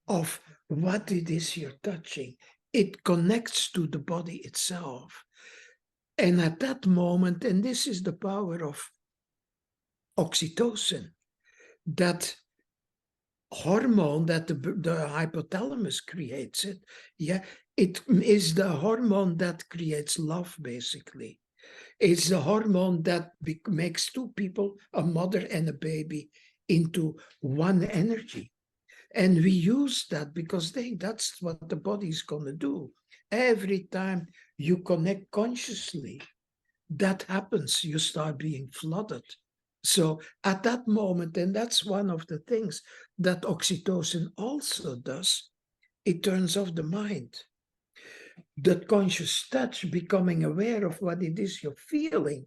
of what it is you're touching. It connects to the body itself. And at that moment, and this is the power of oxytocin, that hormone that the hypothalamus creates it. Yeah, it is the hormone that creates love, basically. It's the hormone that makes two people, a mother and a baby, into one energy. And we use that because that's what the body is going to do. Every time you connect consciously, that happens, you start being flooded. So at that moment, and that's one of the things that oxytocin also does, it turns off the mind. That conscious touch, becoming aware of what it is you're feeling,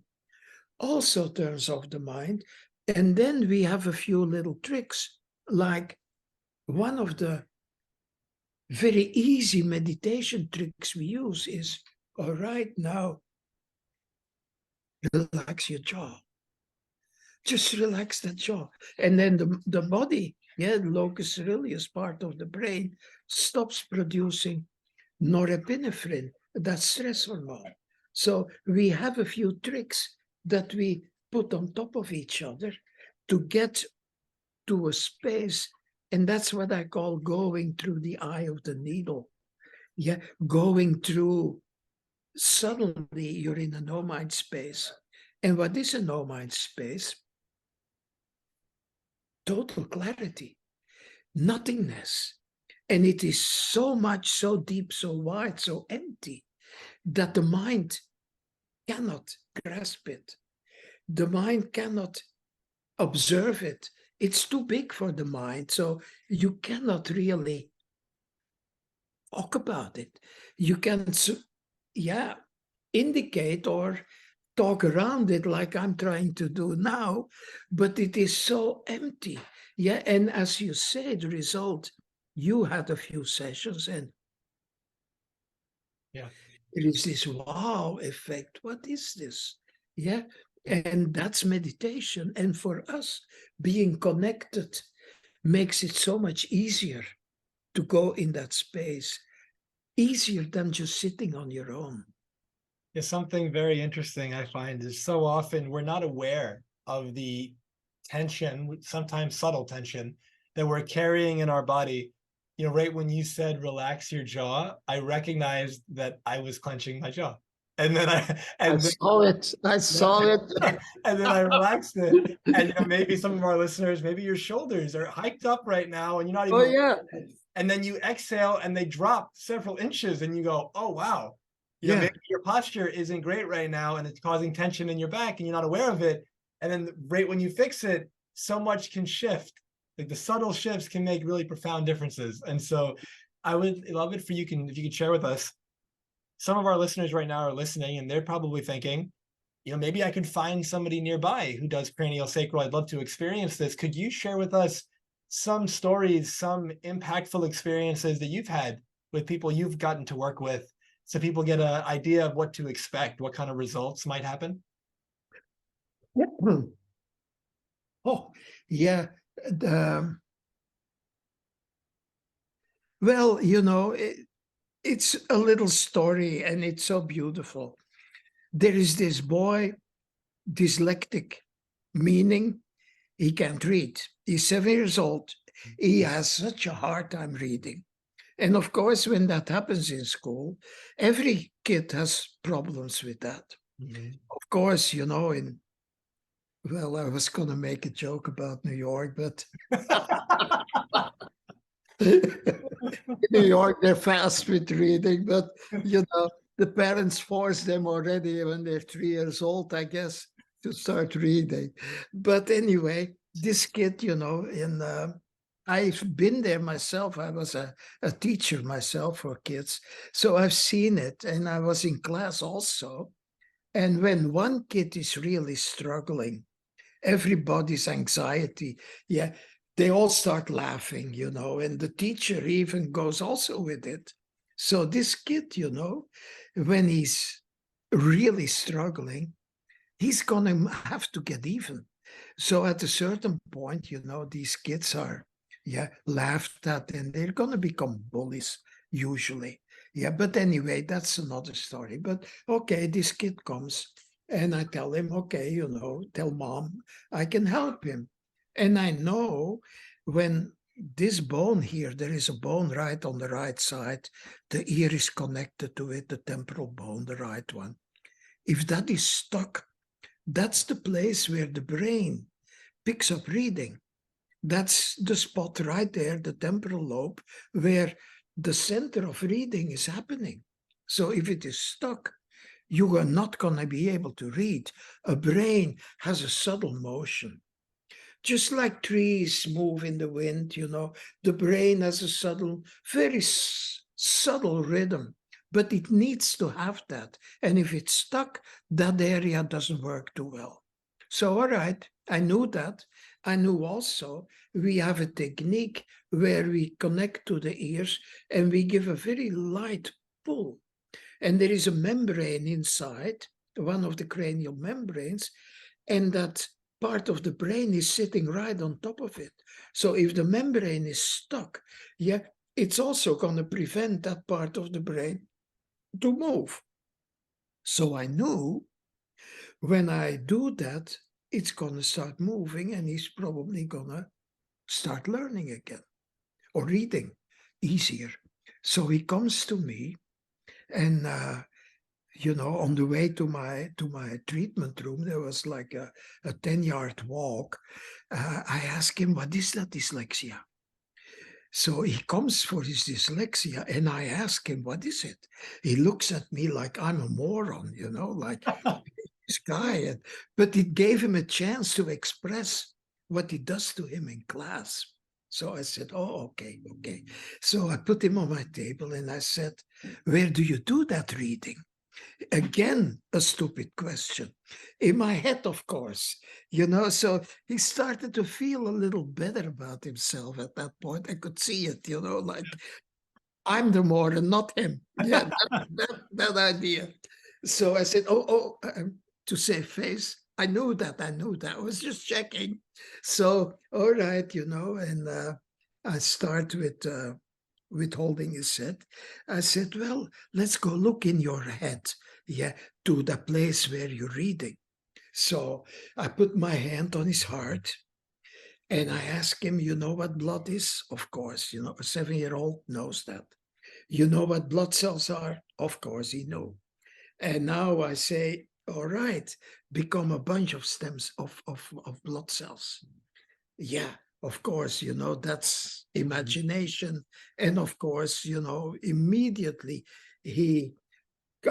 also turns off the mind. And then we have a few little tricks, like one of the very easy meditation tricks we use is, all right, now relax your jaw. Just relax that jaw. And then the body, the locus coeruleus part of the brain, stops producing norepinephrine, that's stress hormone. So we have a few tricks that we put on top of each other to get to a space. And that's what I call going through the eye of the needle. Yeah, going through, suddenly you're in a no mind space. And what is a no mind space? Total clarity, nothingness. And it is so much, so deep, so wide, so empty that the mind cannot grasp it. The mind cannot observe it. It's too big for the mind. So you cannot really talk about it. You can, indicate or talk around it like I'm trying to do now, but it is so empty. Yeah, and as you say, the result, you had a few sessions and Yeah. there is this wow effect. What is this? Yeah, and that's meditation. And for us, being connected makes it so much easier to go in that space, easier than just sitting on your own. It's something very interesting I find is so often we're not aware of the tension, sometimes subtle tension, that we're carrying in our body. You know, right when you said relax your jaw, I recognized that I was clenching my jaw. And then I I and then, saw it. I saw it. and then I relaxed it. And you know, maybe some of our listeners, maybe your shoulders are hiked up right now and you're not even Oh, yeah. and then you exhale and they drop several inches and you go, oh wow. You know, Yeah. maybe your posture isn't great right now and it's causing tension in your back and you're not aware of it. And then right when you fix it, so much can shift. Like the subtle shifts can make really profound differences. And so I would love it for you can if you could share with us. Some of our listeners right now are listening and they're probably thinking, you know, maybe I could find somebody nearby who does craniosacral. I'd love to experience this. Could you share with us some stories, some impactful experiences that you've had with people you've gotten to work with so people get an idea of what to expect, what kind of results might happen? Oh, yeah. The, well, it's a little story and it's so beautiful. There is this boy, dyslexic, meaning he can't read. He's 7 years old. He has such a hard time reading. And of course, when that happens in school, every kid has problems with that. Mhm. Of course, well, I was going to make a joke about New York, but New York, they're fast with reading, but the parents force them already when they're 3 years old, I guess, to start reading. But anyway, this kid, I've been there myself. I was a teacher myself for kids. So I've seen it, and I was in class also. And when one kid is really struggling, everybody's anxiety, yeah, they all start laughing, and the teacher even goes also with it. So this kid, when he's really struggling, he's gonna have to get even. So at a certain point, these kids are, laughed at, and they're gonna become bullies usually. Yeah, but anyway, that's another story. But okay, this kid comes and I tell him, okay, tell mom I can help him. And I know when this bone here, there is a bone right on the right side, the ear is connected to it, the temporal bone, the right one. If that is stuck, that's the place where the brain picks up reading. That's the spot right there, the temporal lobe, where the center of reading is happening. So if it is stuck, you are not going to be able to read. A brain has a subtle motion. Just like trees move in the wind, the brain has a subtle, very subtle rhythm, but it needs to have that. And if it's stuck, that area doesn't work too well. So, all right, I knew that. I knew also we have a technique where we connect to the ears and we give a very light pull. And there is a membrane inside, one of the cranial membranes, and that part of the brain is sitting right on top of it. So if the membrane is stuck, it's also going to prevent that part of the brain to move. So I knew when I do that, it's going to start moving and he's probably going to start learning again or reading easier. So he comes to me and on the way to my treatment room, there was like a 10-yard walk. I asked him, what is that dyslexia? So he comes for his dyslexia, and I ask him, what is it? He looks at me like I'm a moron, like this guy. But it gave him a chance to express what it does to him in class. So I said, oh, okay. So I put him on my table and I said, where do you do that reading? Again, a stupid question. In my head, of course, so he started to feel a little better about himself at that point. I could see it, like I'm the moron, not him. Yeah, that idea. So I said, to save face, I knew that. I was just checking. So, all right, and I start with holding his head. I said, well, let's go look in your head, to the place where you're reading. So I put my hand on his heart and I asked him, you know what blood is? Of course, a 7-year-old knows that. You know what blood cells are? Of course, he knew. And now I say, all right, become a bunch of stems of blood cells. Yeah, of course, that's imagination. And of course, immediately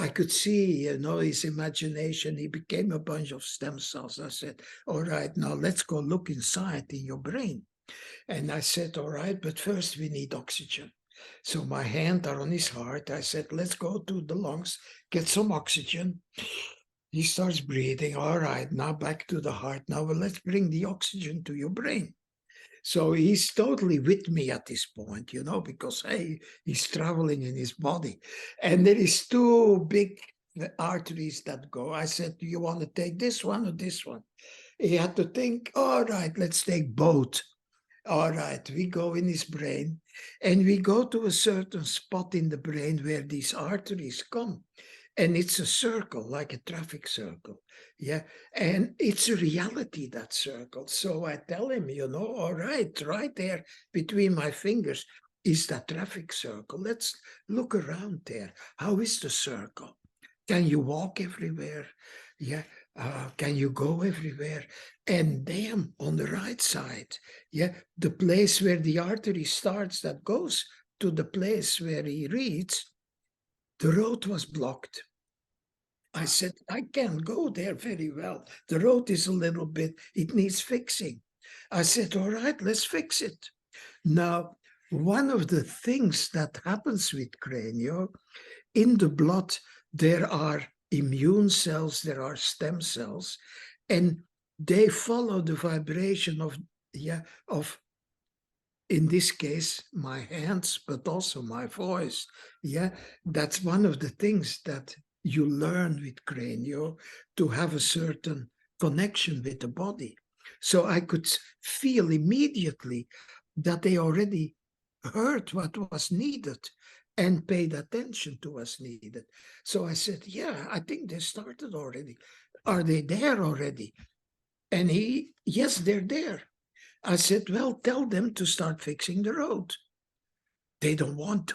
I could see, his imagination. He became a bunch of stem cells. I said, all right, now let's go look inside in your brain. And I said, all right, but first we need oxygen. So my hand are on his heart. I said, let's go to the lungs, get some oxygen. He starts breathing. All right, now back to the heart. Now let's bring the oxygen to your brain. So he's totally with me at this point, because, hey, he's traveling in his body. And there is 2 big arteries that go. I said, do you want to take this one or this one? He had to think, all right, let's take both. All right, we go in his brain and we go to a certain spot in the brain where these arteries come. And it's a circle, like a traffic circle. Yeah. And it's a reality, that circle. So I tell him, all right there between my fingers is that traffic circle. Let's look around there. How is the circle? Can you walk everywhere? Yeah. Can you go everywhere? And damn, on the right side, the place where the artery starts that goes to the place where he reads, the road was blocked. I said, I can't go there very well. The road is a little bit, it needs fixing. I said, all right, let's fix it. Now, one of the things that happens with Cranio, in the blood, there are immune cells, there are stem cells, and they follow the vibration of, in this case, my hands, but also my voice. Yeah, that's one of the things that you learn with Cranio, to have a certain connection with the body. So I could feel immediately that they already heard what was needed and paid attention to what's needed. So I said, yeah, I think they started already. Are they there already? And yes, they're there. I said, well, tell them to start fixing the road. They don't want to.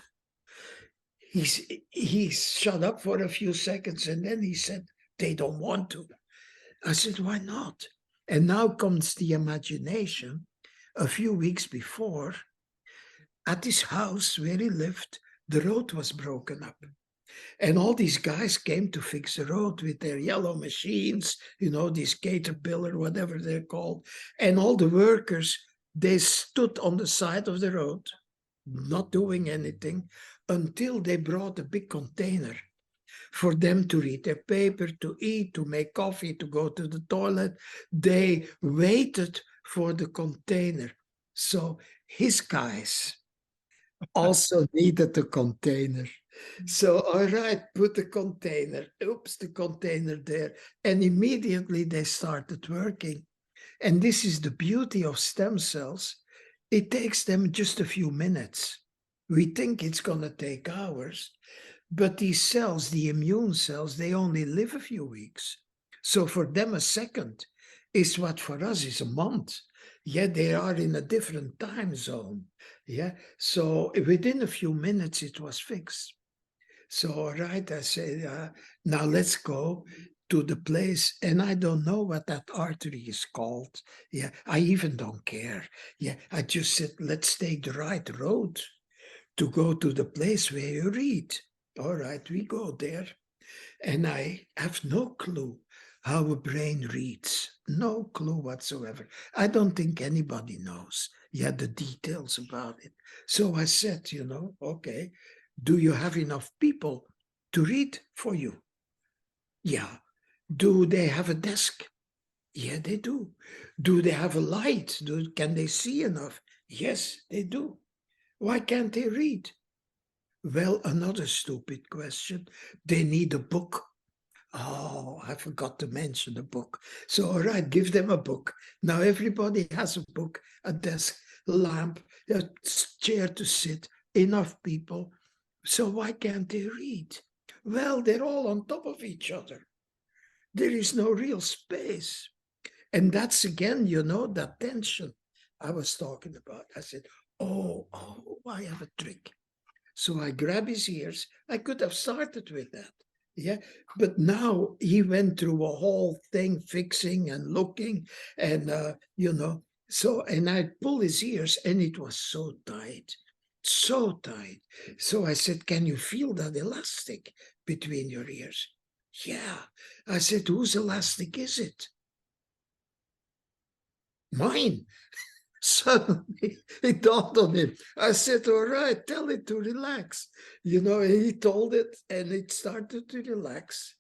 He shut up for a few seconds and then he said, they don't want to. I said, why not? And now comes the imagination. A few weeks before, at his house where he lived, the road was broken up. And all these guys came to fix the road with their yellow machines, these Caterpillar, whatever they're called. And all the workers, they stood on the side of the road, not doing anything, until they brought a big container for them to read their paper, to eat, to make coffee, to go to the toilet. They waited for the container. So his guys also needed a container. So, all right, put the container. Oops, the container there. And immediately they started working. And this is the beauty of stem cells. It takes them just a few minutes. We think it's going to take hours. But these cells, the immune cells, they only live a few weeks. So for them, a second is what for us is a month. Yet they are in a different time zone. Yeah. So within a few minutes, it was fixed. So, all right, I say, now let's go to the place, and I don't know what that artery is called. Yeah, I even don't care. Yeah, I just said, let's take the right road to go to the place where you read. All right, we go there. And I have no clue how a brain reads. No clue whatsoever. I don't think anybody knows yet the details about it. So I said, okay, do you have enough people to read for you? Yeah. Do they have a desk? Yeah, they do. Do they have a light? Can they see enough? Yes, they do. Why can't they read? Well, another stupid question. They need a book. Oh, I forgot to mention the book. So, all right, give them a book. Now everybody has a book, a desk, a lamp, a chair to sit, enough people. So why can't they read? Well, they're all on top of each other. There is no real space. And that's again, that tension I was talking about. I said, oh, I have a trick. So I grab his ears. I could have started with that. Yeah. But now he went through a whole thing, fixing and looking. And, and I pull his ears and it was so tight, so tight. So I said, can you feel that elastic between your ears? Yeah. I said, whose elastic is it? Mine. Suddenly it dawned on him. I said, all right, tell it to relax. And he told it and it started to relax.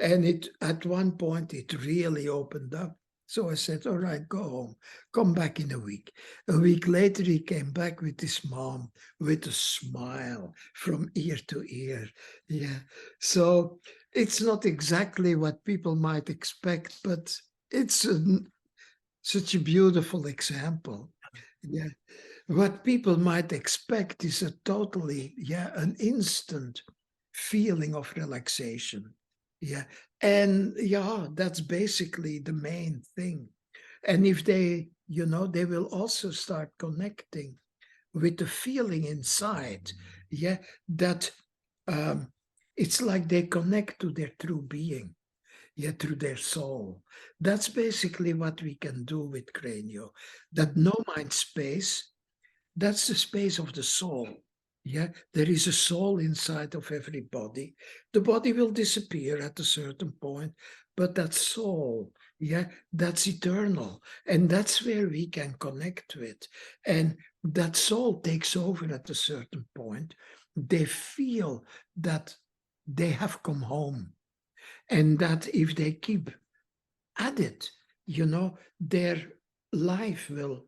And at one point it really opened up. So I said, all right, go home. Come back in a week. A week later, he came back with his mom with a smile from ear to ear. Yeah. So it's not exactly what people might expect, but it's such a beautiful example. Yeah. What people might expect is an instant feeling of relaxation. Yeah. And that's basically the main thing. And if they will also start connecting with the feeling inside, that it's like they connect to their true being. Through their soul. That's basically what we can do with Cranio. That no mind space, that's the space of the soul. Yeah, there is a soul inside of everybody. The body will disappear at a certain point, but that soul, that's eternal. And that's where we can connect with. And that soul takes over at a certain point. They feel that they have come home. And that if they keep at it, their life will,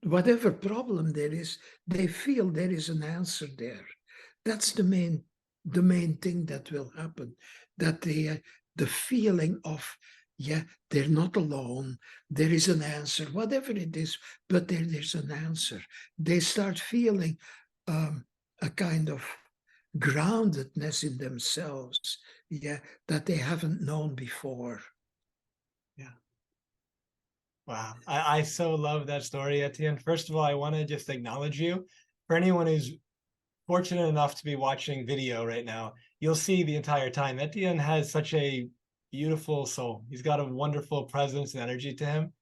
whatever problem there is, they feel there is an answer there. That's the main thing that will happen. That the feeling of, they're not alone. There is an answer, whatever it is, but there's an answer. They start feeling a kind of groundedness in themselves, that they haven't known before. Yeah. Wow. I so love that story, Etienne. First of all, I want to just acknowledge you. For anyone who's fortunate enough to be watching video right now, you'll see the entire time Etienne has such a beautiful soul. He's got a wonderful presence and energy to him.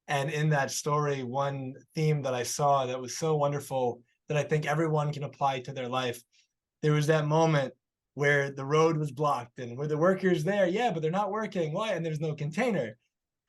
And in that story, one theme that I saw that was so wonderful that I think everyone can apply to their life, there was that moment where the road was blocked and were the workers there? Yeah, but they're not working. Why? And there's no container.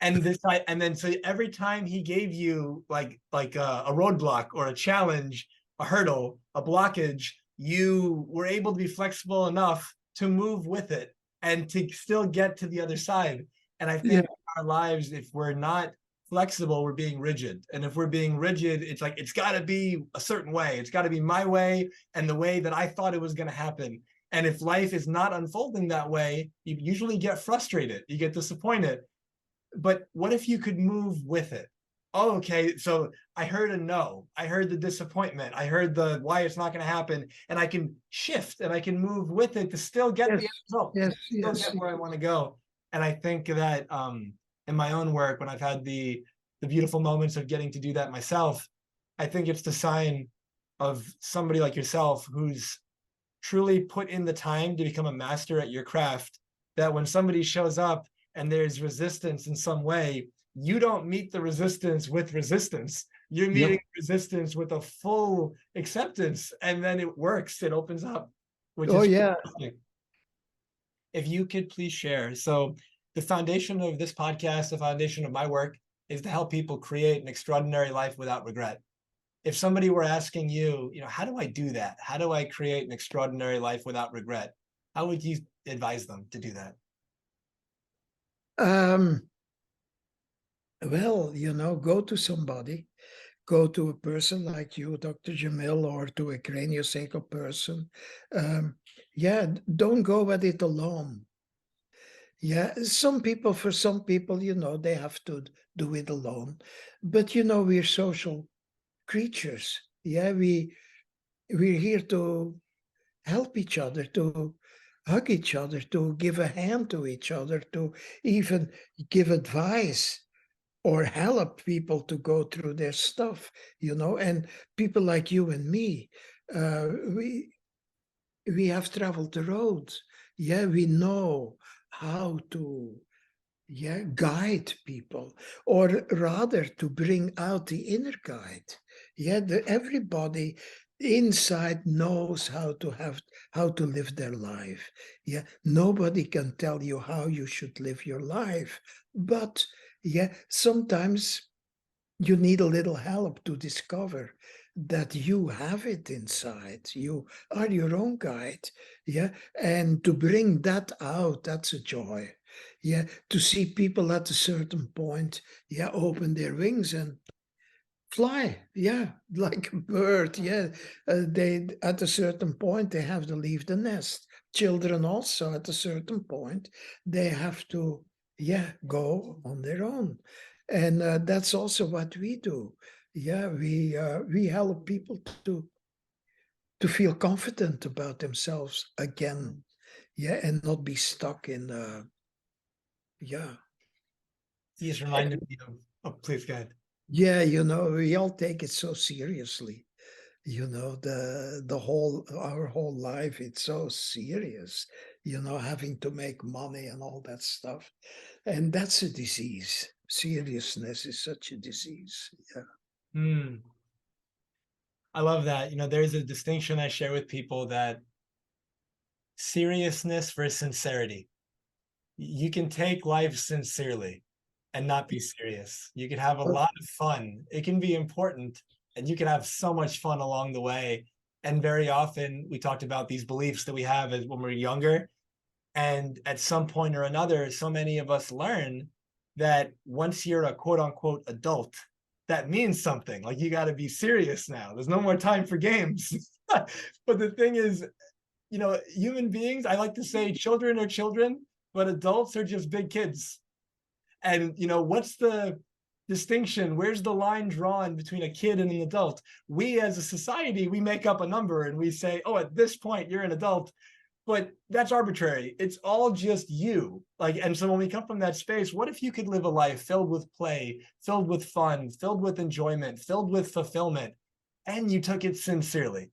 And then so every time he gave you like a roadblock or a challenge, a hurdle, a blockage, you were able to be flexible enough to move with it and to still get to the other side. And I think in our lives, if we're not flexible, we're being rigid. And if we're being rigid, it's like, it's got to be a certain way. It's got to be my way and the way that I thought it was going to happen. And if life is not unfolding that way, you usually get frustrated. You get disappointed. But what if you could move with it? Oh, okay. So I heard a no. I heard the disappointment. I heard the why it's not going to happen. And I can shift and I can move with it to still get the end result. Still get where I want to go. And I think that in my own work, when I've had the beautiful moments of getting to do that myself, I think it's the sign of somebody like yourself who's truly put in the time to become a master at your craft, that when somebody shows up and there's resistance in some way, you don't meet the resistance with resistance. You're meeting Yep. resistance with a full acceptance, and then it works. It opens up, which Oh is yeah. fantastic. If you could please share. So the foundation of this podcast, the foundation of my work, is to help people create an extraordinary life without regret. If somebody were asking you, how do I do that? How do I create an extraordinary life without regret? How would you advise them to do that? Well, go to somebody, go to a person like you, Dr. Jamil, or to a craniosacral person. Yeah, don't go at it alone. Yeah, for some people, they have to do it alone. But we're social creatures. Yeah, we're here to help each other, to hug each other, to give a hand to each other, to even give advice or help people to go through their stuff, and people like you and me, uh, we we have traveled the roads. Yeah, we know how to, yeah, guide people, or rather to bring out the inner guide. Yeah, everybody inside knows how to live their life. Yeah, nobody can tell you how you should live your life, but yeah, sometimes you need a little help to discover that you have it inside. You are your own guide. Yeah. And to bring that out, that's a joy. Yeah. To see people at a certain point, yeah, open their wings and fly. Yeah. Like a bird. Yeah. They, at a certain point, they have to leave the nest. Children also, at a certain point, they have to, yeah, go on their own. And that's also what we do. Yeah, we help people to feel confident about themselves again. Yeah, and not be stuck in yeah. You just reminded me of, oh, please go ahead. Yeah, we all take it so seriously. The whole our whole life, it's so serious, having to make money and all that stuff. And that's a disease. Seriousness is such a disease. Yeah. Hmm. I love that. There's a distinction I share with people, that seriousness versus sincerity. You can take life sincerely and not be serious. You can have a lot of fun. It can be important, and you can have so much fun along the way. And very often we talked about these beliefs that we have as when we're younger. And at some point or another, so many of us learn that once you're a quote unquote adult, that means something. Like, you got to be serious now. There's no more time for games. But the thing is, human beings, I like to say children are children, but adults are just big kids. And, what's the distinction? Where's the line drawn between a kid and an adult? We as a society, we make up a number and we say, oh, at this point, you're an adult. But that's arbitrary. It's all just you. And so when we come from that space, what if you could live a life filled with play, filled with fun, filled with enjoyment, filled with fulfillment, and you took it sincerely?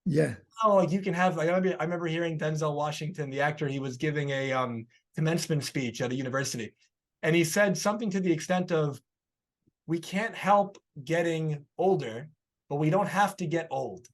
Yeah. Oh, you can have, I remember hearing Denzel Washington, the actor, he was giving a commencement speech at a university. And he said something to the extent of, we can't help getting older, but we don't have to get old.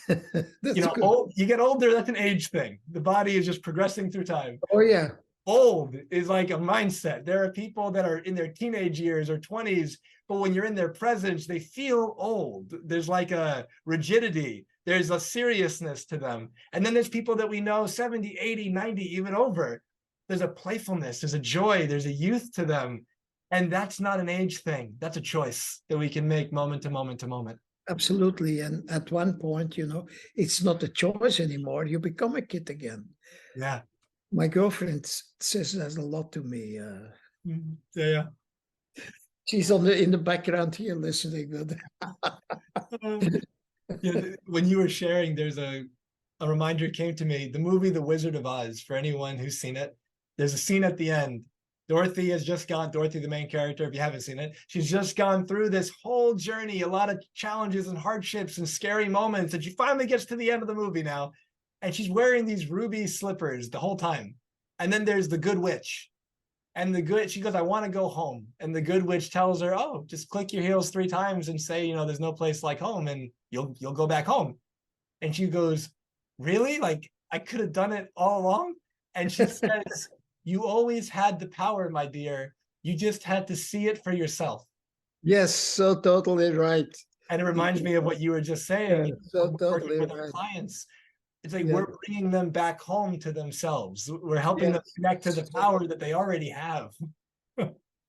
That's good. You get older, that's an age thing. The body is just progressing through time. Oh yeah. Old is like a mindset. There are people that are in their teenage years or 20s, but when you're in their presence, they feel old. There's like a rigidity. There's a seriousness to them. And then there's people that we know 70, 80, 90, even over. There's a playfulness, there's a joy, there's a youth to them. And that's not an age thing. That's a choice that we can make moment to moment to moment. Absolutely. And at one point, it's not a choice anymore. You become a kid again. Yeah. My girlfriend says that a lot to me. Yeah. She's in the background here listening. When you were sharing, there's a reminder came to me. The movie The Wizard of Oz, for anyone who's seen it, there's a scene at the end. Dorothy, the main character, if you haven't seen it, she's just gone through this whole journey, a lot of challenges and hardships and scary moments, and she finally gets to the end of the movie now. and she's wearing these ruby slippers the whole time. And then there's the good witch. And she goes, I want to go home. And the good witch tells her, oh, just click your heels 3 times and say, there's no place like home, and you'll go back home. And she goes, really? Like, I could have done it all along? And she says, you always had the power, my dear. You just had to see it for yourself. Yes, so totally right. And it reminds me of what you were just saying. Yeah, so Working totally with our right. clients, it's like Yeah. we're bringing them back home to themselves. We're helping them Yes. connect to the power that they already have.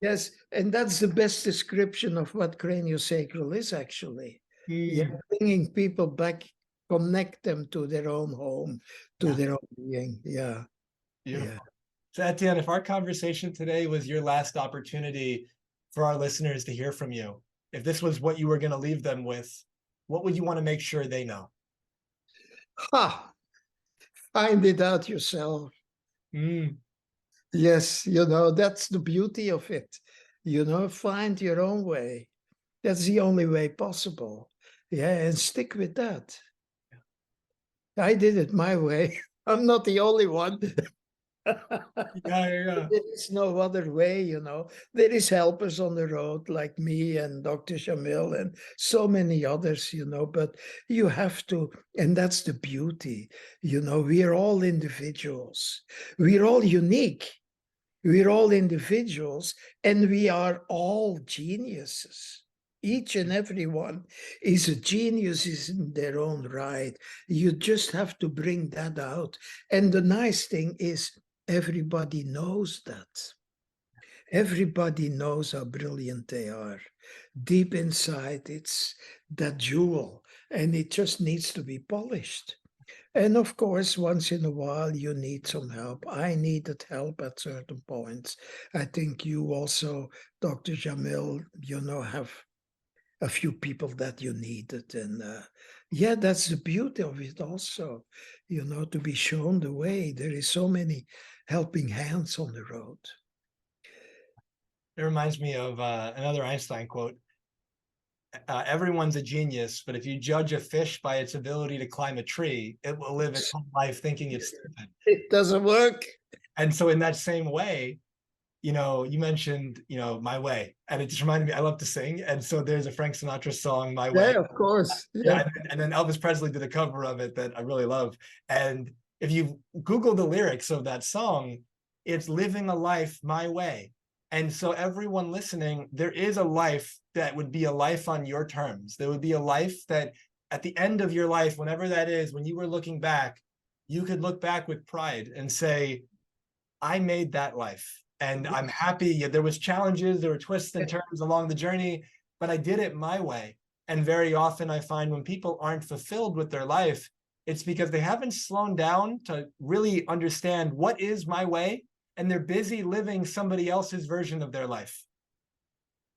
Yes, and that's the best description of what craniosacral is actually. Yeah, bringing people back, connect them to their own home, to their own being. Yeah. Beautiful. Yeah. So Etienne, if our conversation today was your last opportunity for our listeners to hear from you, if this was what you were going to leave them with, what would you want to make sure they know? Find it out yourself. Yes, that's the beauty of it. Find your own way. That's the only way possible. Yeah, and stick with that. I did it my way. I'm not the only one. Yeah. There is no other way, There is helpers on the road like me and Dr. Jamil and so many others, but you have to, and that's the beauty, we're all individuals. We're all unique. We're all individuals, and we are all geniuses. Each and every one is a genius in their own right. You just have to bring that out. And the nice thing is, everybody knows that. Everybody knows how brilliant they are. Deep inside, it's that jewel, and it just needs to be polished. And of course, once in a while, you need some help. I needed help at certain points. I think you also, Dr. Jamil, have a few people that you needed. And yeah, that's the beauty of it also, to be shown the way. There is so many helping hands on the road. It reminds me of another Einstein quote. Everyone's a genius, but if you judge a fish by its ability to climb a tree, it will live its whole life thinking it's stupid. It doesn't work. And so in that same way, you mentioned, My Way, and it just reminded me, I love to sing. And so there's a Frank Sinatra song, My Way. Yeah, of course. Yeah. And then Elvis Presley did a cover of it that I really love. And if you Google the lyrics of that song, it's living a life my way. And so everyone listening, there is a life that would be a life on your terms. There would be a life that at the end of your life, whenever that is, when you were looking back, you could look back with pride and say, I made that life. And I'm happy. Yeah, there was challenges, there were twists and turns along the journey, but I did it my way. And very often I find when people aren't fulfilled with their life, it's because they haven't slowed down to really understand what is my way, and they're busy living somebody else's version of their life.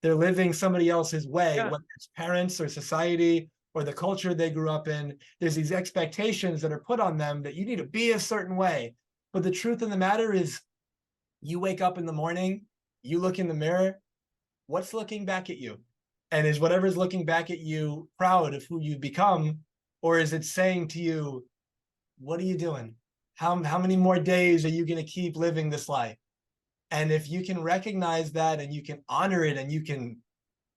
They're living somebody else's way, whether it's parents or society or the culture they grew up in. There's these expectations that are put on them that you need to be a certain way. But the truth of the matter is, you wake up in the morning, you look in the mirror, what's looking back at you? And is whatever's looking back at you proud of who you've become? Or is it saying to you, what are you doing? How many more days are you going to keep living this life? And if you can recognize that and you can honor it and you can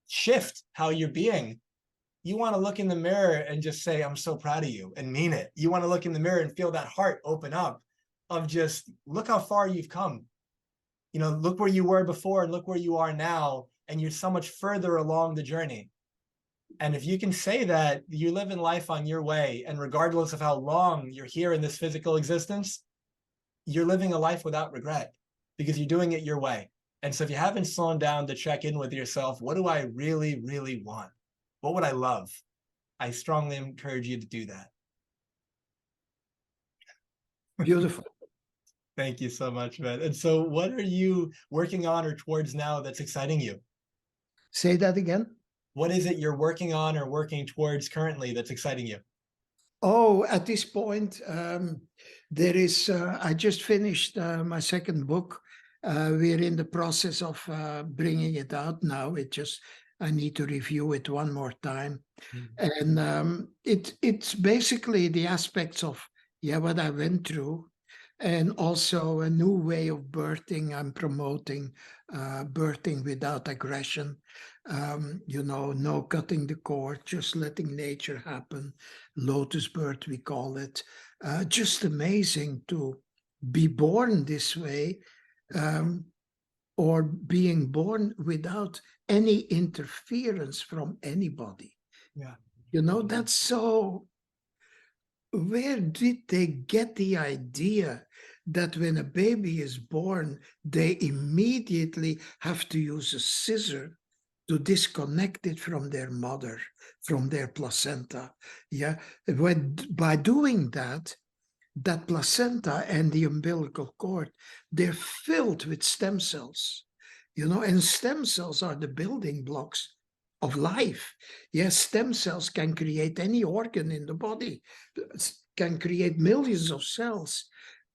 shift how you're being, you want to look in the mirror and just say, I'm so proud of you, and mean it. You want to look in the mirror and feel that heart open up of just, look how far you've come. Look where you were before and look where you are now, and you're so much further along the journey. And if you can say that, you're living life on your way, and regardless of how long you're here in this physical existence, you're living a life without regret because you're doing it your way. And so if you haven't slowed down to check in with yourself, what do I really, really want? What would I love? I strongly encourage you to do that. Beautiful. Thank you so much, man. And so what are you working on or towards now that's exciting you? Say that again. What is it you're working on or working towards currently that's exciting you? Oh, at this point, there is, I just finished my second book. We're in the process of bringing it out now. I need to review it one more time. And it's basically the aspects of what I went through. And also a new way of birthing. I'm promoting birthing without aggression. No cutting the cord, just letting nature happen. Lotus birth, we call it. Just amazing to be born this way, or being born without any interference from anybody. Yeah. That's so. Where did they get the idea that when a baby is born, they immediately have to use a scissor to disconnect it from their mother, from their placenta? Yeah. By doing that, that placenta and the umbilical cord, they're filled with stem cells, and stem cells are the building blocks of life. Yes, stem cells can create any organ in the body, can create millions of cells,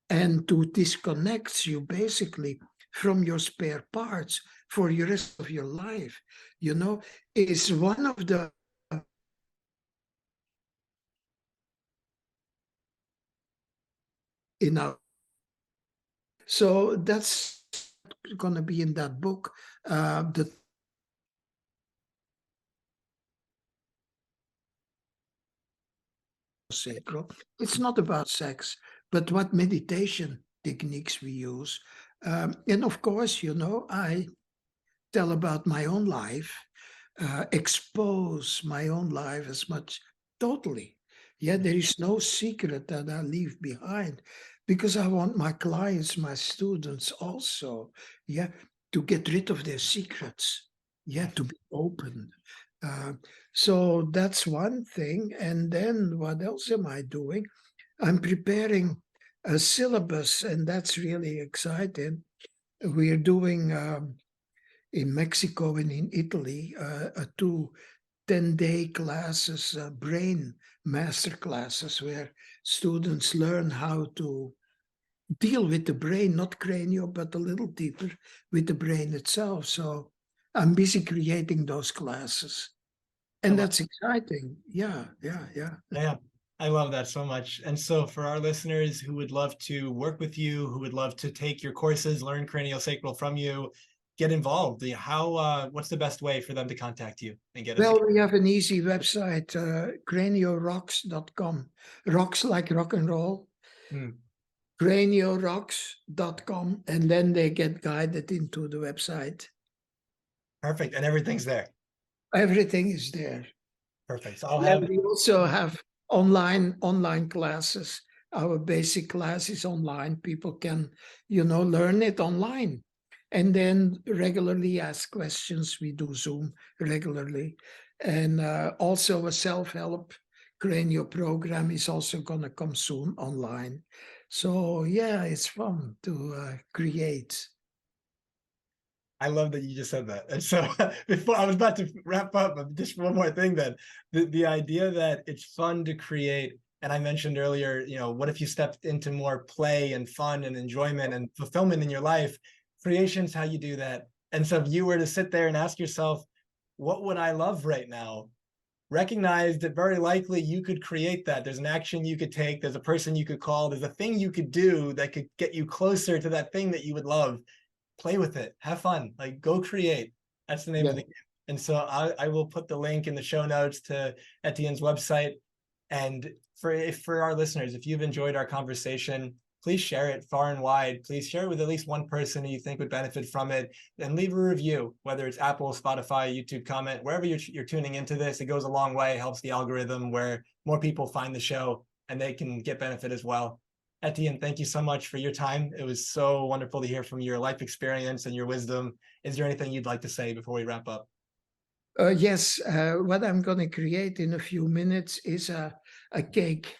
and to disconnect you basically from your spare parts for the rest of your life, is one of the in our. So that's going to be in that book, the sacral. It's not about sex, but what meditation techniques we use. And of course, I tell about my own life, expose my own life as much, totally. Yeah, there is no secret that I leave behind, because I want my clients, my students also, to get rid of their secrets, to be open. So that's one thing. And then what else am I doing? I'm preparing a syllabus, and that's really exciting. We're doing in Mexico and in Italy, 10-day classes, brain master classes, where students learn how to deal with the brain, not cranio, but a little deeper with the brain itself. So I'm busy creating those classes. And that's exciting. Yeah. Yeah, I love that so much. And so for our listeners who would love to work with you, who would love to take your courses, learn craniosacral from you, get involved, what's the best way for them to contact you and get Well, we have an easy website, craniorocks.com. Rocks like rock and roll. CranioRocks.com, and then they get guided into the website. Perfect. And everything's there. Everything is there. Perfect. So we also have online classes. Our basic class is online. People can, learn it online, and then regularly ask questions. We do Zoom regularly, and also a self-help Cranio program is also going to come soon online. So yeah, it's fun to create. I love that you just said that. And so before I was about to wrap up, just one more thing then. The idea that it's fun to create, and I mentioned earlier, what if you stepped into more play and fun and enjoyment and fulfillment in your life? Creation's how you do that. And so if you were to sit there and ask yourself, what would I love right now? Recognize that very likely you could create that. There's an action you could take. There's a person you could call. There's a thing you could do that could get you closer to that thing that you would love. Play with it, have fun, like go create. That's the name of the game. And so I will put the link in the show notes to Etienne's website. And for our listeners, if you've enjoyed our conversation, please share it far and wide. Please share it with at least one person who you think would benefit from it, and leave a review, whether it's Apple, Spotify, YouTube comment, wherever you're tuning into this. It goes a long way, helps the algorithm where more people find the show and they can get benefit as well. Etienne, thank you so much for your time. It was so wonderful to hear from your life experience and your wisdom. Is there anything you'd like to say before we wrap up? Yes, what I'm going to create in a few minutes is a cake.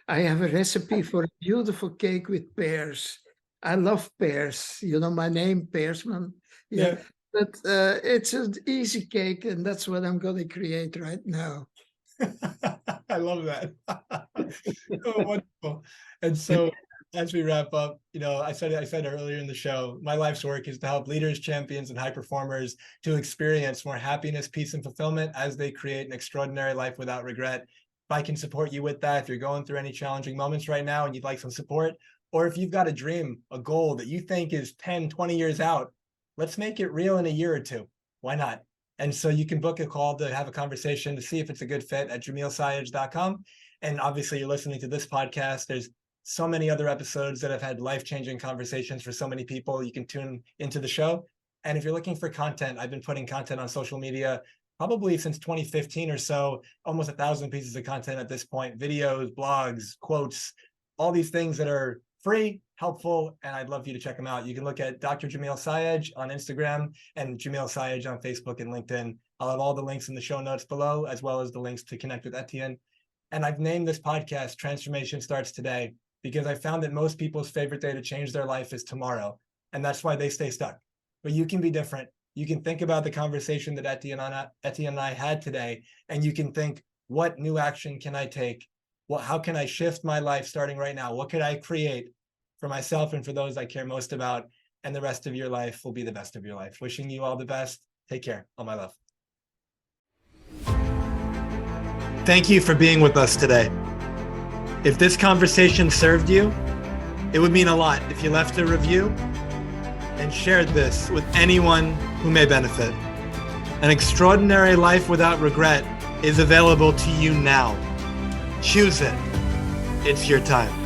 I have a recipe for a beautiful cake with pears. I love pears. My name, Peirsman. Yeah. But it's an easy cake, and that's what I'm going to create right now. I love that. Oh, wonderful. And so as we wrap up, I said earlier in the show, my life's work is to help leaders, champions, and high performers to experience more happiness, peace, and fulfillment as they create an extraordinary life without regret. I can support you with that, if you're going through any challenging moments right now and you'd like some support, or if you've got a dream, a goal that you think is 10, 20 years out, let's make it real in a year or two. Why not? And so you can book a call to have a conversation to see if it's a good fit at jamilsayed.com. And obviously you're listening to this podcast. There's so many other episodes that have had life-changing conversations for so many people. You can tune into the show. And if you're looking for content, I've been putting content on social media probably since 2015 or so, almost 1,000 pieces of content at this point, videos, blogs, quotes, all these things that are free, helpful, and I'd love for you to check them out. You can look at Dr. Jamil Sayed on Instagram and Jamil Sayed on Facebook and LinkedIn. I'll have all the links in the show notes below, as well as the links to connect with Etienne. And I've named this podcast Transformation Starts Today, because I found that most people's favorite day to change their life is tomorrow. And that's why they stay stuck. But you can be different. You can think about the conversation that Etienne and I had today, and you can think, what new action can I take? How can I shift my life starting right now? What could I create for myself and for those I care most about? And the rest of your life will be the best of your life. Wishing you all the best. Take care. All my love. Thank you for being with us today. If this conversation served you, it would mean a lot if you left a review and shared this with anyone who may benefit. An extraordinary life without regret is available to you now. Choose it. It's your time.